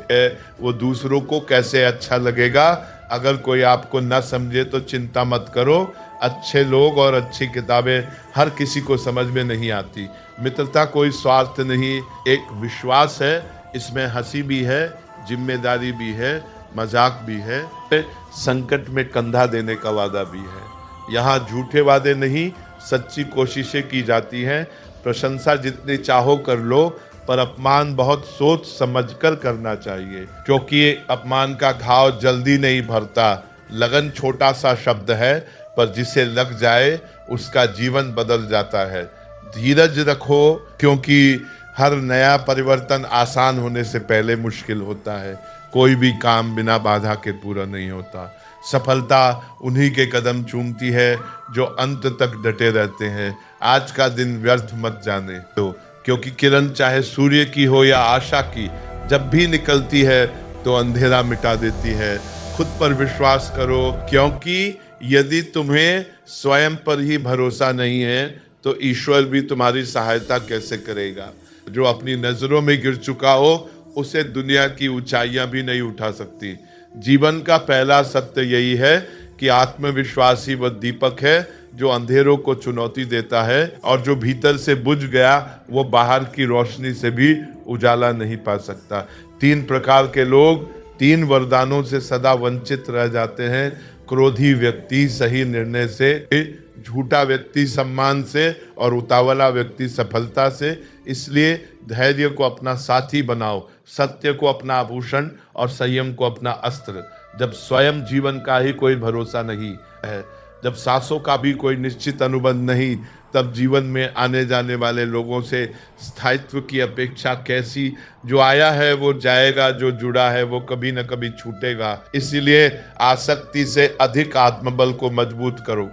वो दूसरों को कैसे अच्छा लगेगा। अगर कोई आपको न समझे तो चिंता मत करो। अच्छे लोग और अच्छी किताबें हर किसी को समझ में नहीं आती। मित्रता कोई स्वार्थ नहीं, एक विश्वास है। इसमें हंसी भी है, जिम्मेदारी भी है, मजाक भी है, संकट में कंधा देने का वादा भी है। यहाँ झूठे वादे नहीं, सच्ची कोशिशें की जाती हैं। प्रशंसा जितनी चाहो कर लो, पर अपमान बहुत सोच समझकर करना चाहिए, क्योंकि अपमान का घाव जल्दी नहीं भरता। लगन छोटा सा शब्द है, पर जिसे लग जाए उसका जीवन बदल जाता है। धीरज रखो, क्योंकि हर नया परिवर्तन आसान होने से पहले मुश्किल होता है। कोई भी काम बिना बाधा के पूरा नहीं होता। सफलता उन्हीं के कदम चूमती है जो अंत तक डटे रहते हैं। आज का दिन व्यर्थ मत जाने दो, क्योंकि किरण चाहे सूर्य की हो या आशा की, जब भी निकलती है तो अंधेरा मिटा देती है। खुद पर विश्वास करो, क्योंकि यदि तुम्हें स्वयं पर ही भरोसा नहीं है तो ईश्वर भी तुम्हारी सहायता कैसे करेगा। जो अपनी नजरों में गिर चुका हो उसे दुनिया की ऊंचाइयां भी नहीं उठा सकती। जीवन का पहला सत्य यही है कि आत्मविश्वास ही वह दीपक है जो अंधेरों को चुनौती देता है, और जो भीतर से बुझ गया वो बाहर की रोशनी से भी उजाला नहीं पा सकता। 3 प्रकार के लोग 3 वरदानों से सदा वंचित रह जाते हैं। क्रोधी व्यक्ति सही निर्णय से, झूठा व्यक्ति सम्मान से, और उतावला व्यक्ति सफलता से। इसलिए धैर्य को अपना साथी बनाओ, सत्य को अपना आभूषण और संयम को अपना अस्त्र। जब स्वयं जीवन का ही कोई भरोसा नहीं है, जब सांसों का भी कोई निश्चित अनुबंध नहीं, तब जीवन में आने जाने वाले लोगों से स्थायित्व की अपेक्षा कैसी। जो आया है वो जाएगा, जो जुड़ा है वो कभी न कभी छूटेगा। इसीलिए आसक्ति से अधिक आत्मबल को मजबूत करो।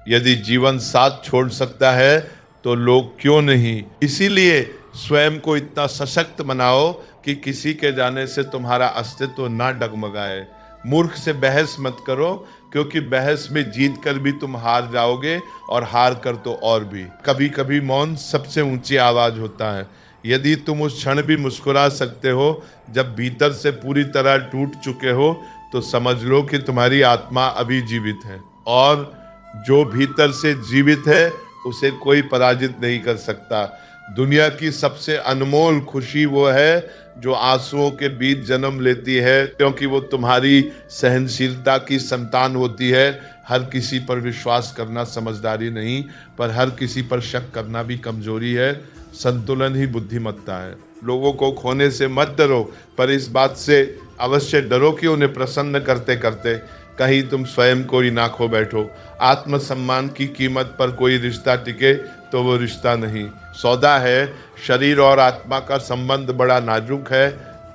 यदि जीवन साथ छोड़ सकता है तो लोग क्यों नहीं। इसीलिए स्वयं को इतना सशक्त बनाओ कि किसी के जाने से तुम्हारा अस्तित्व ना डगमगाए। मूर्ख से बहस मत करो, क्योंकि बहस में जीत कर भी तुम हार जाओगे, और हार कर तो और भी। कभी कभी मौन सबसे ऊंची आवाज होता है। यदि तुम उस क्षण भी मुस्कुरा सकते हो जब भीतर से पूरी तरह टूट चुके हो, तो समझ लो कि तुम्हारी आत्मा अभी जीवित है। और जो भीतर से जीवित है उसे कोई पराजित नहीं कर सकता। दुनिया की सबसे अनमोल खुशी वो है जो आंसुओं के बीच जन्म लेती है, क्योंकि वो तुम्हारी सहनशीलता की संतान होती है। हर किसी पर विश्वास करना समझदारी नहीं, पर हर किसी पर शक करना भी कमजोरी है। संतुलन ही बुद्धिमत्ता है। लोगों को खोने से मत डरो, पर इस बात से अवश्य डरो कि उन्हें प्रसन्न करते करते कहीं तुम स्वयं को ही ना खो बैठो। आत्मसम्मान की कीमत पर कोई रिश्ता टिके तो वो रिश्ता नहीं, सौदा है। शरीर और आत्मा का संबंध बड़ा नाजुक है,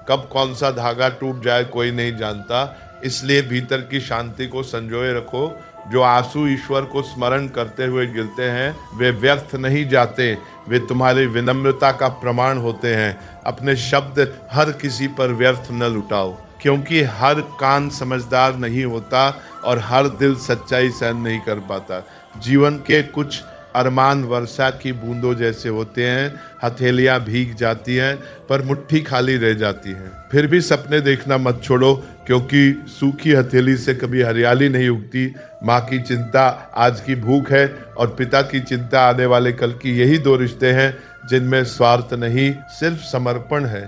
कब कौन सा धागा टूट जाए कोई नहीं जानता। इसलिए भीतर की शांति को संजोए रखो। जो आंसू ईश्वर को स्मरण करते हुए गिरते हैं वे व्यर्थ नहीं जाते, वे तुम्हारी विनम्रता का प्रमाण होते हैं। अपने शब्द हर किसी पर व्यर्थ न लुटाओ, क्योंकि हर कान समझदार नहीं होता और हर दिल सच्चाई सहन नहीं कर पाता। जीवन के कुछ अरमान वर्षा की बूंदों जैसे होते हैं, हथेलियां भीग जाती हैं पर मुट्ठी खाली रह जाती हैं। फिर भी सपने देखना मत छोड़ो, क्योंकि सूखी हथेली से कभी हरियाली नहीं उगती। माँ की चिंता आज की भूख है और पिता की चिंता आने वाले कल की। यही दो रिश्ते हैं जिनमें स्वार्थ नहीं, सिर्फ समर्पण है।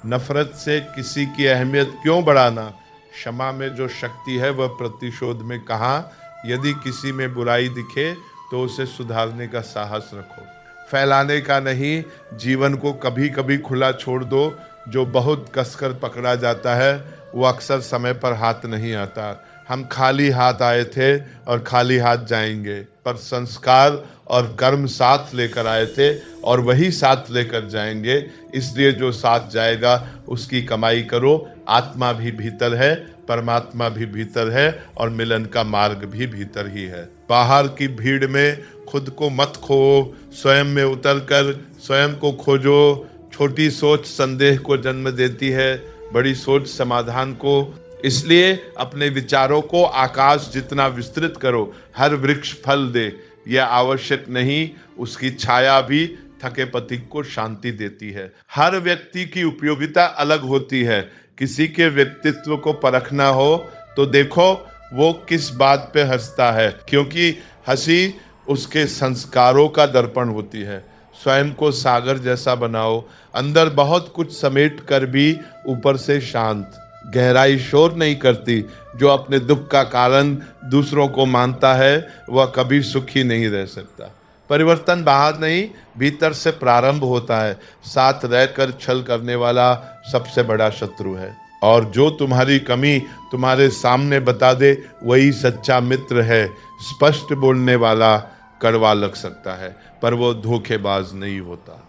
नफरत से किसी की अहमियत क्यों बढ़ाना? क्षमा में जो शक्ति है वह प्रतिशोध में कहाँ। यदि किसी में बुराई दिखे तो उसे सुधारने का साहस रखो, फैलाने का नहीं। जीवन को कभी कभी खुला छोड़ दो। जो बहुत कसकर पकड़ा जाता है वो अक्सर समय पर हाथ नहीं आता। हम खाली हाथ आए थे और खाली हाथ जाएंगे, पर संस्कार और कर्म साथ लेकर आए थे और वही साथ लेकर जाएंगे। इसलिए जो साथ जाएगा उसकी कमाई करो। आत्मा भी भीतर है, परमात्मा भी भीतर है और मिलन का मार्ग भी भीतर ही है। बाहर की भीड़ में खुद को मत खो, स्वयं में उतरकर स्वयं को खोजो। छोटी सोच संदेह को जन्म देती है, बड़ी सोच समाधान को। इसलिए अपने विचारों को आकाश जितना विस्तृत करो। हर वृक्ष फल दे यह आवश्यक नहीं, उसकी छाया भी थके पथिक को शांति देती है। हर व्यक्ति की उपयोगिता अलग होती है। किसी के व्यक्तित्व को परखना हो तो देखो वो किस बात पे हंसता है, क्योंकि हंसी उसके संस्कारों का दर्पण होती है। स्वयं को सागर जैसा बनाओ, अंदर बहुत कुछ समेट कर भी ऊपर से शांत। गहराई शोर नहीं करती। जो अपने दुख का कारण दूसरों को मानता है वह कभी सुखी नहीं रह सकता। परिवर्तन बाहर नहीं भीतर से प्रारंभ होता है। साथ रहकर छल करने वाला सबसे बड़ा शत्रु है, और जो तुम्हारी कमी तुम्हारे सामने बता दे वही सच्चा मित्र है। स्पष्ट बोलने वाला कड़वा लग सकता है, पर वो धोखेबाज नहीं होता।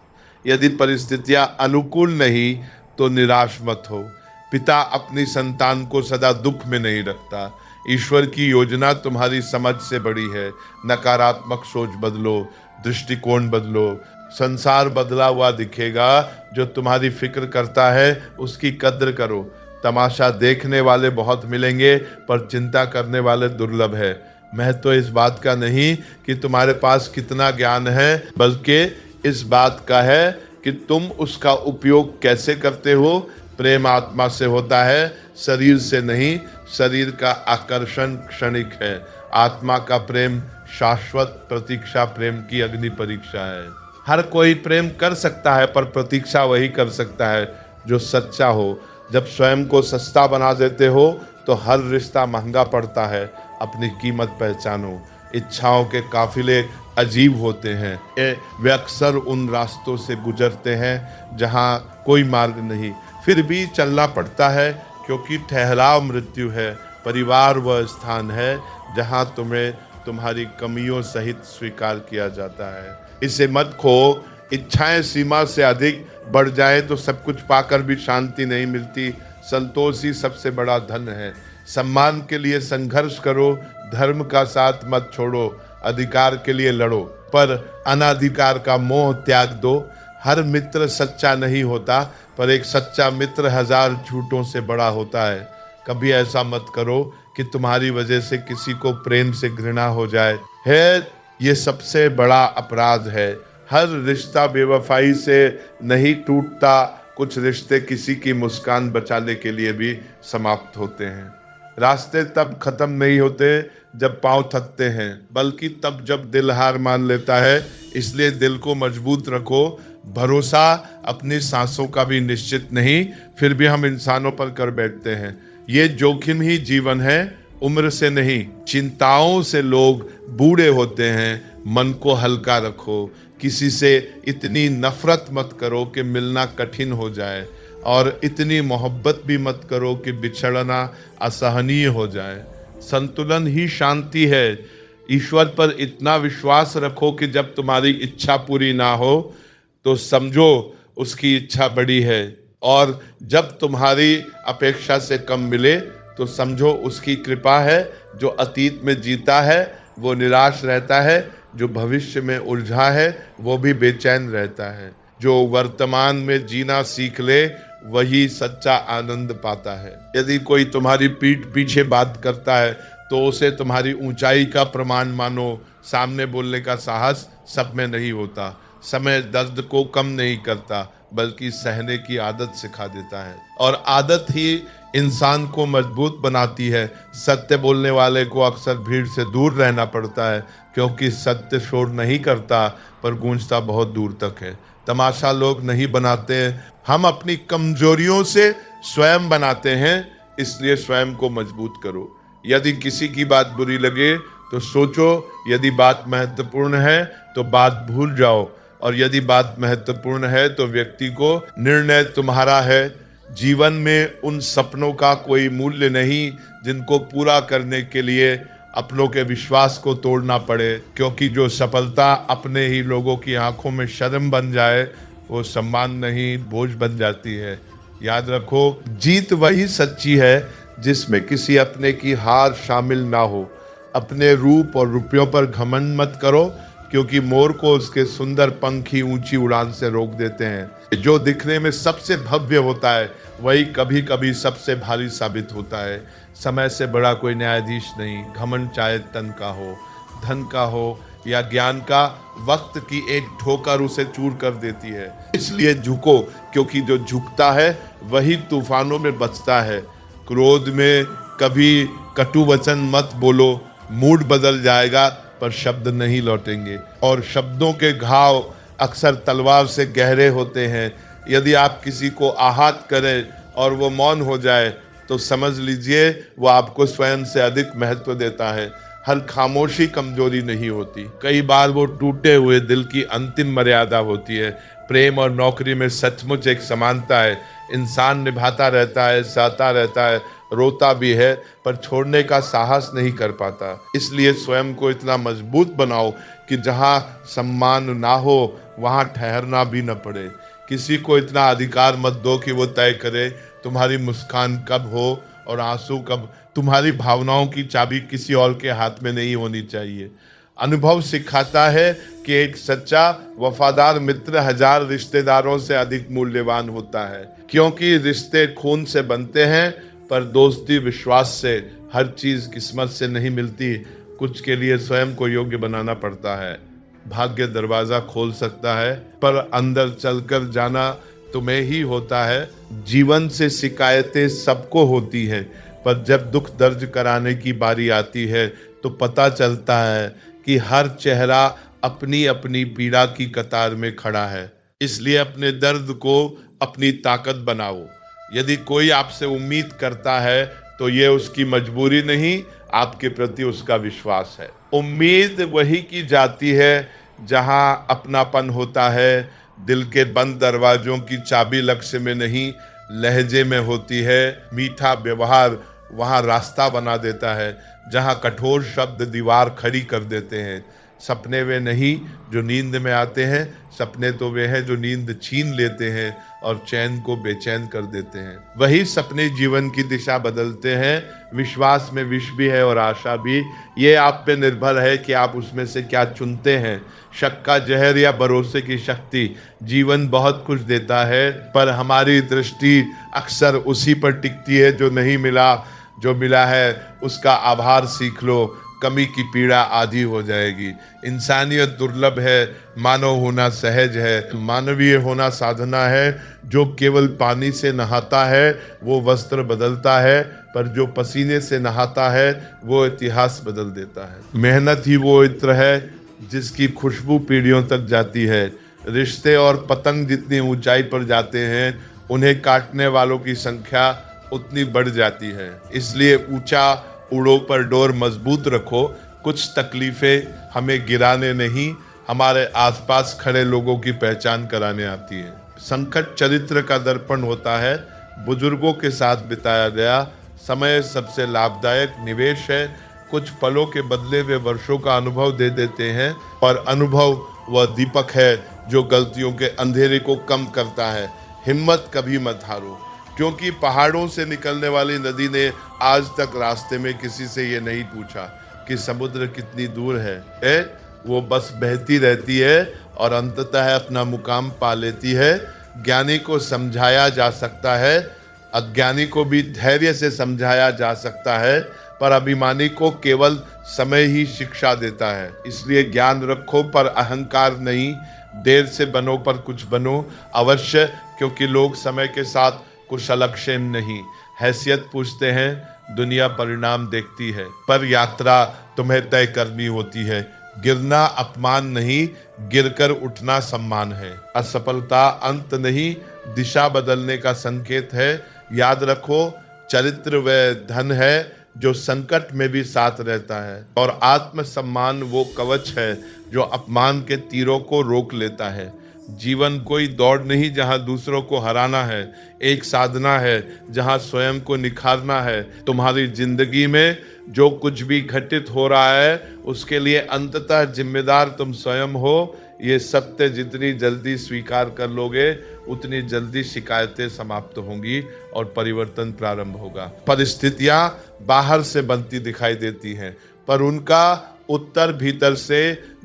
यदि परिस्थितियां अनुकूल नहीं तो निराश मत हो। पिता अपनी संतान को सदा दुख में नहीं रखता। ईश्वर की योजना तुम्हारी समझ से बड़ी है। नकारात्मक सोच बदलो, दृष्टिकोण बदलो। संसार बदला हुआ दिखेगा। जो तुम्हारी फिक्र करता है उसकी कद्र करो। तमाशा देखने वाले बहुत मिलेंगे, पर चिंता करने वाले दुर्लभ है। महत्व इस बात का नहीं कि तुम्हारे पास कितना ज्ञान है, बल्कि इस बात का है कि तुम उसका उपयोग कैसे करते हो। प्रेम आत्मा से होता है, शरीर से नहीं। शरीर का आकर्षण क्षणिक है, आत्मा का प्रेम शाश्वत। प्रतीक्षा प्रेम की अग्नि परीक्षा है। हर कोई प्रेम कर सकता है, पर प्रतीक्षा वही कर सकता है जो सच्चा हो। जब स्वयं को सस्ता बना देते हो तो हर रिश्ता महंगा पड़ता है। अपनी कीमत पहचानो। इच्छाओं के काफिले अजीब होते हैं। वे अक्सर उन रास्तों से गुजरते हैं जहाँ कोई मार्ग नहीं, फिर भी चलना पड़ता है, क्योंकि ठहराव मृत्यु है। परिवार वह स्थान है जहाँ तुम्हें तुम्हारी कमियों सहित स्वीकार किया जाता है। इसे मत खो। इच्छाएं सीमा से अधिक बढ़ जाए तो सब कुछ पाकर भी शांति नहीं मिलती। संतोष ही सबसे बड़ा धन है। सम्मान के लिए संघर्ष करो, धर्म का साथ मत छोड़ो। अधिकार के लिए लड़ो, पर अनाधिकार का मोह त्याग दो। हर मित्र सच्चा नहीं होता, पर एक सच्चा मित्र 1000 झूठों से बड़ा होता है। कभी ऐसा मत करो कि तुम्हारी वजह से किसी को प्रेम से घृणा हो जाए। ये सबसे बड़ा अपराध है। हर रिश्ता बेवफाई से नहीं टूटता। कुछ रिश्ते किसी की मुस्कान बचाने के लिए भी समाप्त होते हैं। रास्ते तब खत्म नहीं होते जब पांव थकते हैं, बल्कि तब जब दिल हार मान लेता है। इसलिए दिल को मजबूत रखो। भरोसा अपनी सांसों का भी निश्चित नहीं, फिर भी हम इंसानों पर कर बैठते हैं। ये जोखिम ही जीवन है, उम्र से नहीं। चिंताओं से लोग बूढ़े होते हैं। मन को हल्का रखो। किसी से इतनी नफरत मत करो कि मिलना कठिन हो जाए, और इतनी मोहब्बत भी मत करो कि बिछड़ना असहनीय हो जाए। संतुलन ही शांति है। ईश्वर पर इतना विश्वास रखो कि जब तुम्हारी इच्छा पूरी ना हो तो समझो उसकी इच्छा बड़ी है, और जब तुम्हारी अपेक्षा से कम मिले तो समझो उसकी कृपा है। जो अतीत में जीता है वो निराश रहता है, जो भविष्य में उलझा है वो भी बेचैन रहता है। जो वर्तमान में जीना सीख ले वही सच्चा आनंद पाता है। यदि कोई तुम्हारी पीठ पीछे बात करता है तो उसे तुम्हारी ऊंचाई का प्रमाण मानो। सामने बोलने का साहस सब में नहीं होता। समय दर्द को कम नहीं करता, बल्कि सहने की आदत सिखा देता है, और आदत ही इंसान को मजबूत बनाती है। सत्य बोलने वाले को अक्सर भीड़ से दूर रहना पड़ता है, क्योंकि सत्य शोर नहीं करता पर गूंजता बहुत दूर तक है। तमाशा लोग नहीं बनाते, हम अपनी कमजोरियों से स्वयं बनाते हैं। इसलिए स्वयं को मजबूत करो। यदि किसी की बात बुरी लगे तो सोचो, यदि बात महत्वपूर्ण है तो बात भूल जाओ, और यदि बात महत्वपूर्ण है तो व्यक्ति को निर्णय तुम्हारा है। जीवन में उन सपनों का कोई मूल्य नहीं जिनको पूरा करने के लिए अपनों के विश्वास को तोड़ना पड़े, क्योंकि जो सफलता अपने ही लोगों की आंखों में शर्म बन जाए वो सम्मान नहीं, बोझ बन जाती है। याद रखो, जीत वही सच्ची है जिसमें किसी अपने की हार शामिल ना हो। अपने रूप और रुपयों पर घमंड मत करो, क्योंकि मोर को उसके सुंदर पंख ही ऊंची उड़ान से रोक देते हैं। जो दिखने में सबसे भव्य होता है वही कभी कभी सबसे भारी साबित होता है। समय से बड़ा कोई न्यायाधीश नहीं। घमंड चाहे तन का हो, धन का हो या ज्ञान का, वक्त की एक ठोकर उसे चूर कर देती है। इसलिए झुको, क्योंकि जो झुकता है वही तूफानों में बचता है। क्रोध में कभी कटु वचन मत बोलो, मूड बदल जाएगा पर शब्द नहीं लौटेंगे, और शब्दों के घाव अक्सर तलवार से गहरे होते हैं। यदि आप किसी को आहत करें और वो मौन हो जाए तो समझ लीजिए वो आपको स्वयं से अधिक महत्व देता है। हर खामोशी कमजोरी नहीं होती, कई बार वो टूटे हुए दिल की अंतिम मर्यादा होती है। प्रेम और नौकरी में सचमुच एक समानता है। इंसान निभाता रहता है, सहता रहता है, रोता भी है, पर छोड़ने का साहस नहीं कर पाता। इसलिए स्वयं को इतना मजबूत बनाओ कि जहाँ सम्मान ना हो वहाँ ठहरना भी न पड़े। किसी को इतना अधिकार मत दो कि वो तय करे तुम्हारी मुस्कान कब हो और आंसू कब। तुम्हारी भावनाओं की चाबी किसी और के हाथ में नहीं होनी चाहिए। अनुभव सिखाता है कि एक सच्चा वफादार मित्र हजार रिश्तेदारों से अधिक मूल्यवान होता है, क्योंकि रिश्ते खून से बनते हैं पर दोस्ती विश्वास से। हर चीज किस्मत से नहीं मिलती, कुछ के लिए स्वयं को योग्य बनाना पड़ता है। भाग्य दरवाजा खोल सकता है पर अंदर चलकर जाना तुम्हें ही होता है। जीवन से शिकायतें सबको होती है, पर जब दुख दर्ज कराने की बारी आती है तो पता चलता है कि हर चेहरा अपनी अपनी पीड़ा की कतार में खड़ा है। इसलिए अपने दर्द को अपनी ताकत बनाओ। यदि कोई आपसे उम्मीद करता है तो ये उसकी मजबूरी नहीं, आपके प्रति उसका विश्वास है। उम्मीद वही की जाती है जहां अपनापन होता है। दिल के बंद दरवाजों की चाबी लक्ष्य में नहीं, लहजे में होती है। मीठा व्यवहार वहां रास्ता बना देता है जहां कठोर शब्द दीवार खड़ी कर देते हैं। सपने वे नहीं जो नींद में आते हैं, सपने तो वे हैं जो नींद छीन लेते हैं और चैन को बेचैन कर देते हैं। वही सपने जीवन की दिशा बदलते हैं। विश्वास में विष भी है और आशा भी। ये आप पे निर्भर है कि आप उसमें से क्या चुनते हैं। शक का जहर या भरोसे की शक्ति। जीवन बहुत कुछ देता है, पर हमारी दृष्टि अक्सर उसी पर टिकती है जो नहीं मिला। जो मिला है उसका आभार सीख लो। कमी की पीड़ा आधी हो जाएगी। इंसानियत दुर्लभ है, मानव होना सहज है। मानवीय होना साधना है। जो केवल पानी से नहाता है वो वस्त्र बदलता है, पर जो पसीने से नहाता है वो इतिहास बदल देता है। मेहनत ही वो इत्र है जिसकी खुशबू पीढ़ियों तक जाती है। रिश्ते और पतंग जितनी ऊंचाई पर जाते हैं, उन्हें काटने वालों की संख्या उतनी बढ़ जाती है। इसलिए ऊंचा उड़ो पर डोर मजबूत रखो। कुछ तकलीफें हमें गिराने नहीं, हमारे आसपास खड़े लोगों की पहचान कराने आती है। संकट चरित्र का दर्पण होता है। बुजुर्गों के साथ बिताया गया समय सबसे लाभदायक निवेश है। कुछ पलों के बदले वे वर्षों का अनुभव दे देते हैं, और अनुभव वह दीपक है जो गलतियों के अंधेरे को कम करता है। हिम्मत कभी मत हारो, क्योंकि पहाड़ों से निकलने वाली नदी ने आज तक रास्ते में किसी से ये नहीं पूछा कि समुद्र कितनी दूर है। वो बस बहती रहती है और अंततः अपना मुकाम पा लेती है। ज्ञानी को समझाया जा सकता है, अज्ञानी को भी धैर्य से समझाया जा सकता है, पर अभिमानी को केवल समय ही शिक्षा देता है। इसलिए ज्ञान रखो पर अहंकार नहीं। देर से बनो पर कुछ बनो अवश्य, क्योंकि लोग समय के साथ कुशलक्षेम नहीं, हैसियत पूछते हैं। दुनिया परिणाम देखती है, पर यात्रा तुम्हें तय करनी होती है। गिरना अपमान नहीं, गिरकर उठना सम्मान है। असफलता अंत नहीं, दिशा बदलने का संकेत है। याद रखो, चरित्र वह धन है जो संकट में भी साथ रहता है, और आत्मसम्मान वो कवच है जो अपमान के तीरों को रोक लेता है। जीवन कोई दौड़ नहीं जहां दूसरों को हराना है, एक साधना है जहां स्वयं को निखारना है। तुम्हारी जिंदगी में जो कुछ भी घटित हो रहा है उसके लिए अंततः जिम्मेदार तुम स्वयं हो। ये सत्य जितनी जल्दी स्वीकार कर लोगे, उतनी जल्दी शिकायतें समाप्त होंगी और परिवर्तन प्रारंभ होगा। परिस्थितियां बाहर से बनती दिखाई देती हैं, पर उनका उत्तर भीतर से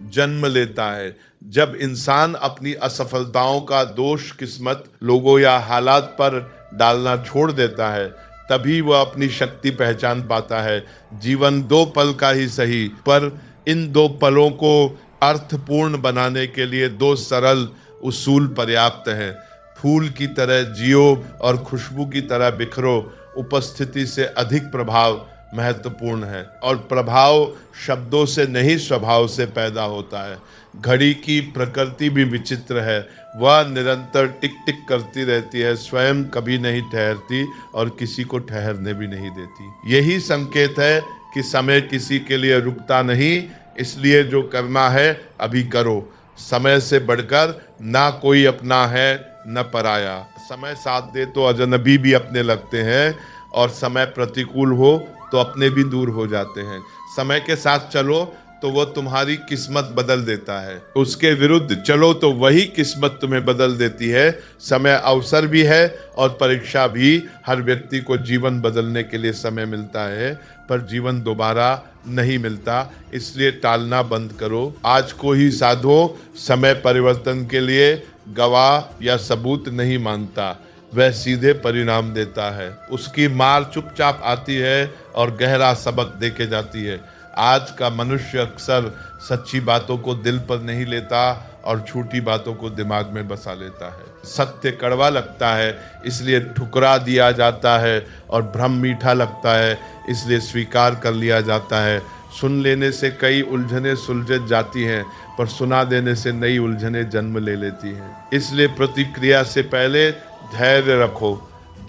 जन्म लेता है। जब इंसान अपनी असफलताओं का दोष किस्मत, लोगों या हालात पर डालना छोड़ देता है, तभी वह अपनी शक्ति पहचान पाता है। जीवन 2 पल का ही सही, पर इन 2 पलों को अर्थपूर्ण बनाने के लिए 2 सरल उसूल पर्याप्त हैं। फूल की तरह जियो और खुशबू की तरह बिखरो। उपस्थिति से अधिक प्रभाव महत्वपूर्ण है, और प्रभाव शब्दों से नहीं स्वभाव से पैदा होता है। घड़ी की प्रकृति भी विचित्र है, वह निरंतर टिक टिक करती रहती है, स्वयं कभी नहीं ठहरती और किसी को ठहरने भी नहीं देती। यही संकेत है कि समय किसी के लिए रुकता नहीं। इसलिए जो करना है अभी करो। समय से बढ़कर ना कोई अपना है न पराया। समय साथ दे तो अजनबी भी अपने लगते हैं, और समय प्रतिकूल हो तो अपने भी दूर हो जाते हैं। समय के साथ चलो तो वो तुम्हारी किस्मत बदल देता है, उसके विरुद्ध चलो तो वही किस्मत तुम्हें बदल देती है। समय अवसर भी है और परीक्षा भी। हर व्यक्ति को जीवन बदलने के लिए समय मिलता है, पर जीवन दोबारा नहीं मिलता। इसलिए टालना बंद करो, आज को ही साधो। समय परिवर्तन के लिए गवाह या सबूत नहीं मांगता, वह सीधे परिणाम देता है। उसकी मार चुपचाप आती है और गहरा सबक देके जाती है। आज का मनुष्य अक्सर सच्ची बातों को दिल पर नहीं लेता और झूठी बातों को दिमाग में बसा लेता है। सत्य कड़वा लगता है इसलिए ठुकरा दिया जाता है, और भ्रम मीठा लगता है इसलिए स्वीकार कर लिया जाता है। सुन लेने से कई उलझने सुलझ जाती हैं, पर सुना देने से नई उलझने जन्म ले लेती हैं। इसलिए प्रतिक्रिया से पहले धैर्य रखो।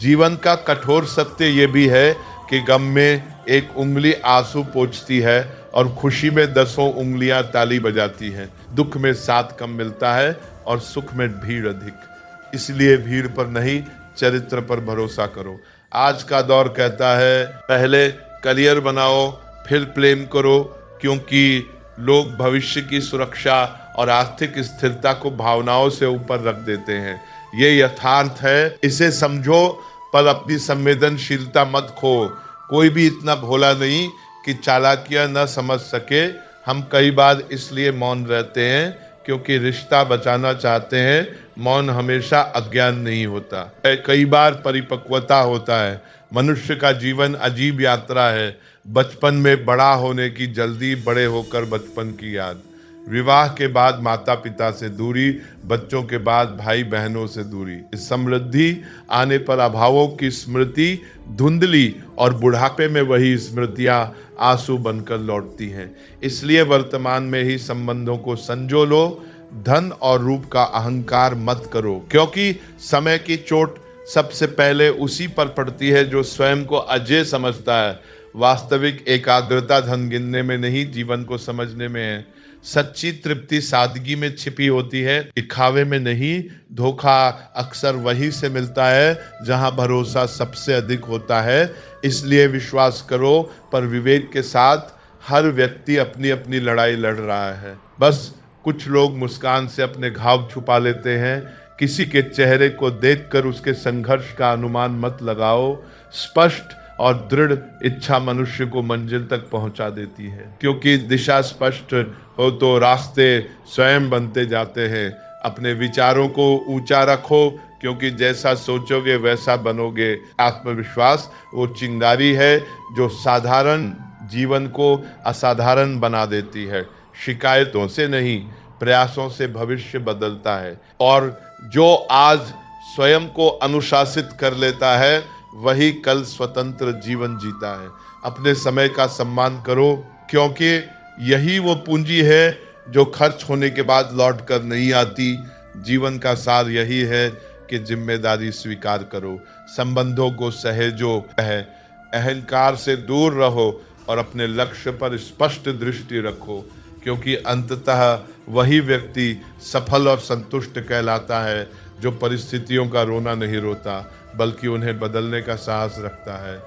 जीवन का कठोर सत्य ये भी है कि गम में एक उंगली आंसू पोंछती है और खुशी में 10 उंगलियां ताली बजाती हैं। दुख में 7 कम मिलता है और सुख में भीड़ अधिक। इसलिए भीड़ पर नहीं, चरित्र पर भरोसा करो। आज का दौर कहता है पहले करियर बनाओ फिर प्रेम करो, क्योंकि लोग भविष्य की सुरक्षा और आर्थिक स्थिरता को भावनाओं से ऊपर रख देते हैं। ये यथार्थ है, इसे समझो, पर अपनी संवेदनशीलता मत खो। कोई भी इतना भोला नहीं कि चालाकियां न समझ सके। हम कई बार इसलिए मौन रहते हैं क्योंकि रिश्ता बचाना चाहते हैं। मौन हमेशा अज्ञान नहीं होता, कई बार परिपक्वता होता है। मनुष्य का जीवन अजीब यात्रा है। बचपन में बड़ा होने की जल्दी, बड़े होकर बचपन की याद, विवाह के बाद माता पिता से दूरी, बच्चों के बाद भाई बहनों से दूरी, समृद्धि आने पर अभावों की स्मृति धुंधली और बुढ़ापे में वही स्मृतियां आंसू बनकर लौटती हैं। इसलिए वर्तमान में ही संबंधों को संजो लो, धन और रूप का अहंकार मत करो, क्योंकि समय की चोट सबसे पहले उसी पर पड़ती है जो स्वयं को अजय समझता है। वास्तविक एकाग्रता धन गिनने में नहीं, जीवन को समझने में है। सच्ची तृप्ति सादगी में छिपी होती है, दिखावे में नहीं। धोखा अक्सर वहीं से मिलता है जहां भरोसा सबसे अधिक होता है। इसलिए विश्वास करो, पर विवेक के साथ। हर व्यक्ति अपनी अपनी लड़ाई लड़ रहा है। बस कुछ लोग मुस्कान से अपने घाव छुपा लेते हैं। किसी के चेहरे को देखकर उसके संघर्ष का अनुमान मत लगाओ। स्पष्ट और दृढ़ इच्छा मनुष्य को मंजिल तक पहुंचा देती है, क्योंकि दिशा स्पष्ट हो तो रास्ते स्वयं बनते जाते हैं। अपने विचारों को ऊंचा रखो, क्योंकि जैसा सोचोगे वैसा बनोगे। आत्मविश्वास वो चिंगारी है जो साधारण जीवन को असाधारण बना देती है। शिकायतों से नहीं, प्रयासों से भविष्य बदलता है। और जो आज स्वयं को अनुशासित कर लेता है, वही कल स्वतंत्र जीवन जीता है। अपने समय का सम्मान करो, क्योंकि यही वो पूंजी है जो खर्च होने के बाद लौट कर नहीं आती। जीवन का सार यही है कि जिम्मेदारी स्वीकार करो, संबंधों को सहेजो, अहंकार से दूर रहो और अपने लक्ष्य पर स्पष्ट दृष्टि रखो, क्योंकि अंततः वही व्यक्ति सफल और संतुष्ट कहलाता है जो परिस्थितियों का रोना नहीं रोता, बल्कि उन्हें बदलने का साहस रखता है।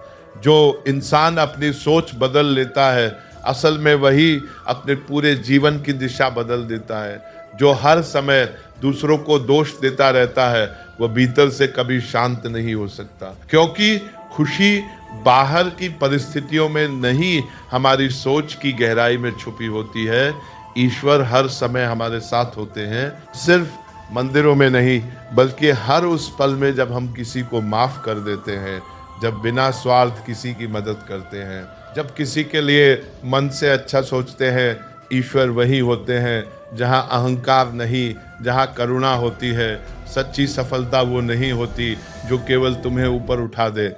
जो इंसान अपनी सोच बदल लेता है, असल में वही अपने पूरे जीवन की दिशा बदल देता है। जो हर समय दूसरों को दोष देता रहता है, वह भीतर से कभी शांत नहीं हो सकता, क्योंकि खुशी बाहर की परिस्थितियों में नहीं, हमारी सोच की गहराई में छुपी होती है। ईश्वर हर समय हमारे साथ होते हैं, सिर्फ मंदिरों में नहीं, बल्कि हर उस पल में जब हम किसी को माफ कर देते हैं, जब बिना स्वार्थ किसी की मदद करते हैं, जब किसी के लिए मन से अच्छा सोचते हैं। ईश्वर वही होते हैं जहां अहंकार नहीं, जहां करुणा होती है। सच्ची सफलता वो नहीं होती जो केवल तुम्हें ऊपर उठा दे।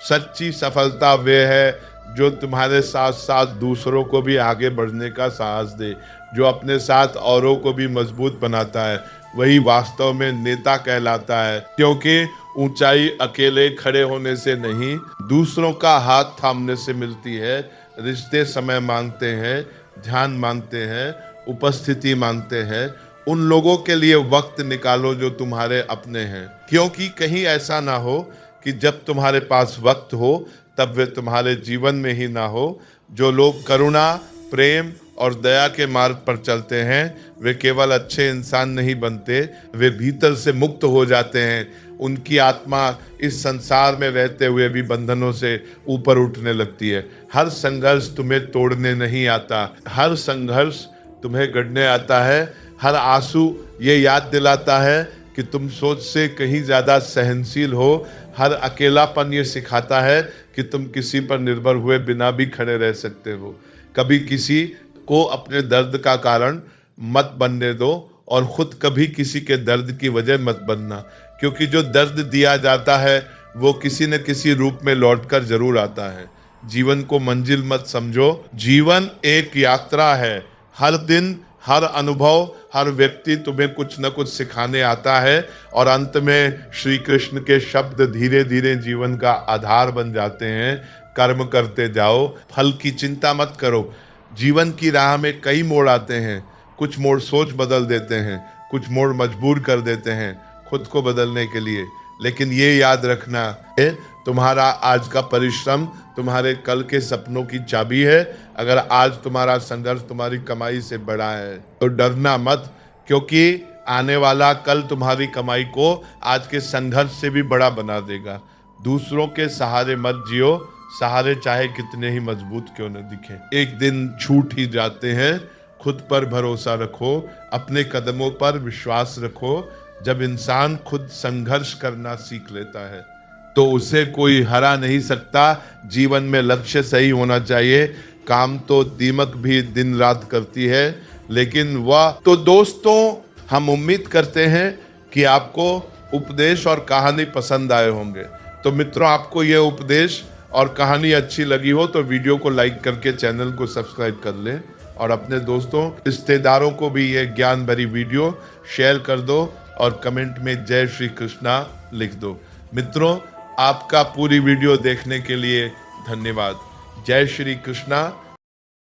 सच्ची सफलता वे है जो तुम्हारे साथ साथ दूसरों को भी आगे बढ़ने का साहस दे, जो अपने साथ औरों को भी मजबूत बनाता है। वही वास्तव में नेता कहलाता है, क्योंकि ऊंचाई अकेले खड़े होने से नहीं, दूसरों का हाथ थामने से मिलती है। रिश्ते समय मांगते हैं, ध्यान मांगते हैं, उपस्थिति मांगते हैं। उन लोगों के लिए वक्त निकालो जो तुम्हारे अपने हैं, क्योंकि कहीं ऐसा ना हो कि जब तुम्हारे पास वक्त हो तब वे तुम्हारे जीवन में ही ना हो। जो लोग करुणा, प्रेम और दया के मार्ग पर चलते हैं, वे केवल अच्छे इंसान नहीं बनते, वे भीतर से मुक्त हो जाते हैं। उनकी आत्मा इस संसार में रहते हुए भी बंधनों से ऊपर उठने लगती है। हर संघर्ष तुम्हें तोड़ने नहीं आता, हर संघर्ष तुम्हें गढ़ने आता है। हर आंसू ये याद दिलाता है कि तुम सोच से कहीं ज़्यादा सहनशील हो। हर अकेलापन ये सिखाता है कि तुम किसी पर निर्भर हुए बिना भी खड़े रह सकते हो। कभी किसी को अपने दर्द का कारण मत बनने दो, और खुद कभी किसी के दर्द की वजह मत बनना, क्योंकि जो दर्द दिया जाता है वो किसी न किसी रूप में लौटकर जरूर आता है। जीवन को मंजिल मत समझो, जीवन एक यात्रा है। हर दिन, हर अनुभव, हर व्यक्ति तुम्हें कुछ न कुछ सिखाने आता है, और अंत में श्री कृष्ण के शब्द धीरे धीरे जीवन का आधार बन जाते हैं। कर्म करते जाओ, फल की चिंता मत करो। जीवन की राह में कई मोड़ आते हैं, कुछ मोड़ सोच बदल देते हैं, कुछ मोड़ मजबूर कर देते हैं खुद को बदलने के लिए। लेकिन ये याद रखना है, तुम्हारा आज का परिश्रम तुम्हारे कल के सपनों की चाबी है। अगर आज तुम्हारा संघर्ष तुम्हारी कमाई से बड़ा है तो डरना मत, क्योंकि आने वाला कल तुम्हारी कमाई को आज के संघर्ष से भी बड़ा बना देगा। दूसरों के सहारे मत जियो, सहारे चाहे कितने ही मजबूत क्यों न दिखे, एक दिन छूट ही जाते हैं। खुद पर भरोसा रखो, अपने कदमों पर विश्वास रखो। जब इंसान खुद संघर्ष करना सीख लेता है, तो उसे कोई हरा नहीं सकता। जीवन में लक्ष्य सही होना चाहिए। काम तो दीमक भी दिन रात करती है, लेकिन वह तो दोस्तों, हम उम्मीद करते हैं कि आपको उपदेश और कहानी पसंद आए होंगे। तो मित्रों, आपको यह उपदेश और कहानी अच्छी लगी हो तो वीडियो को लाइक करके चैनल को सब्सक्राइब कर लें और अपने दोस्तों, रिश्तेदारों को भी ये ज्ञान भरी वीडियो शेयर कर दो और कमेंट में जय श्री कृष्णा लिख दो। मित्रों, आपका पूरी वीडियो देखने के लिए धन्यवाद। जय श्री कृष्णा।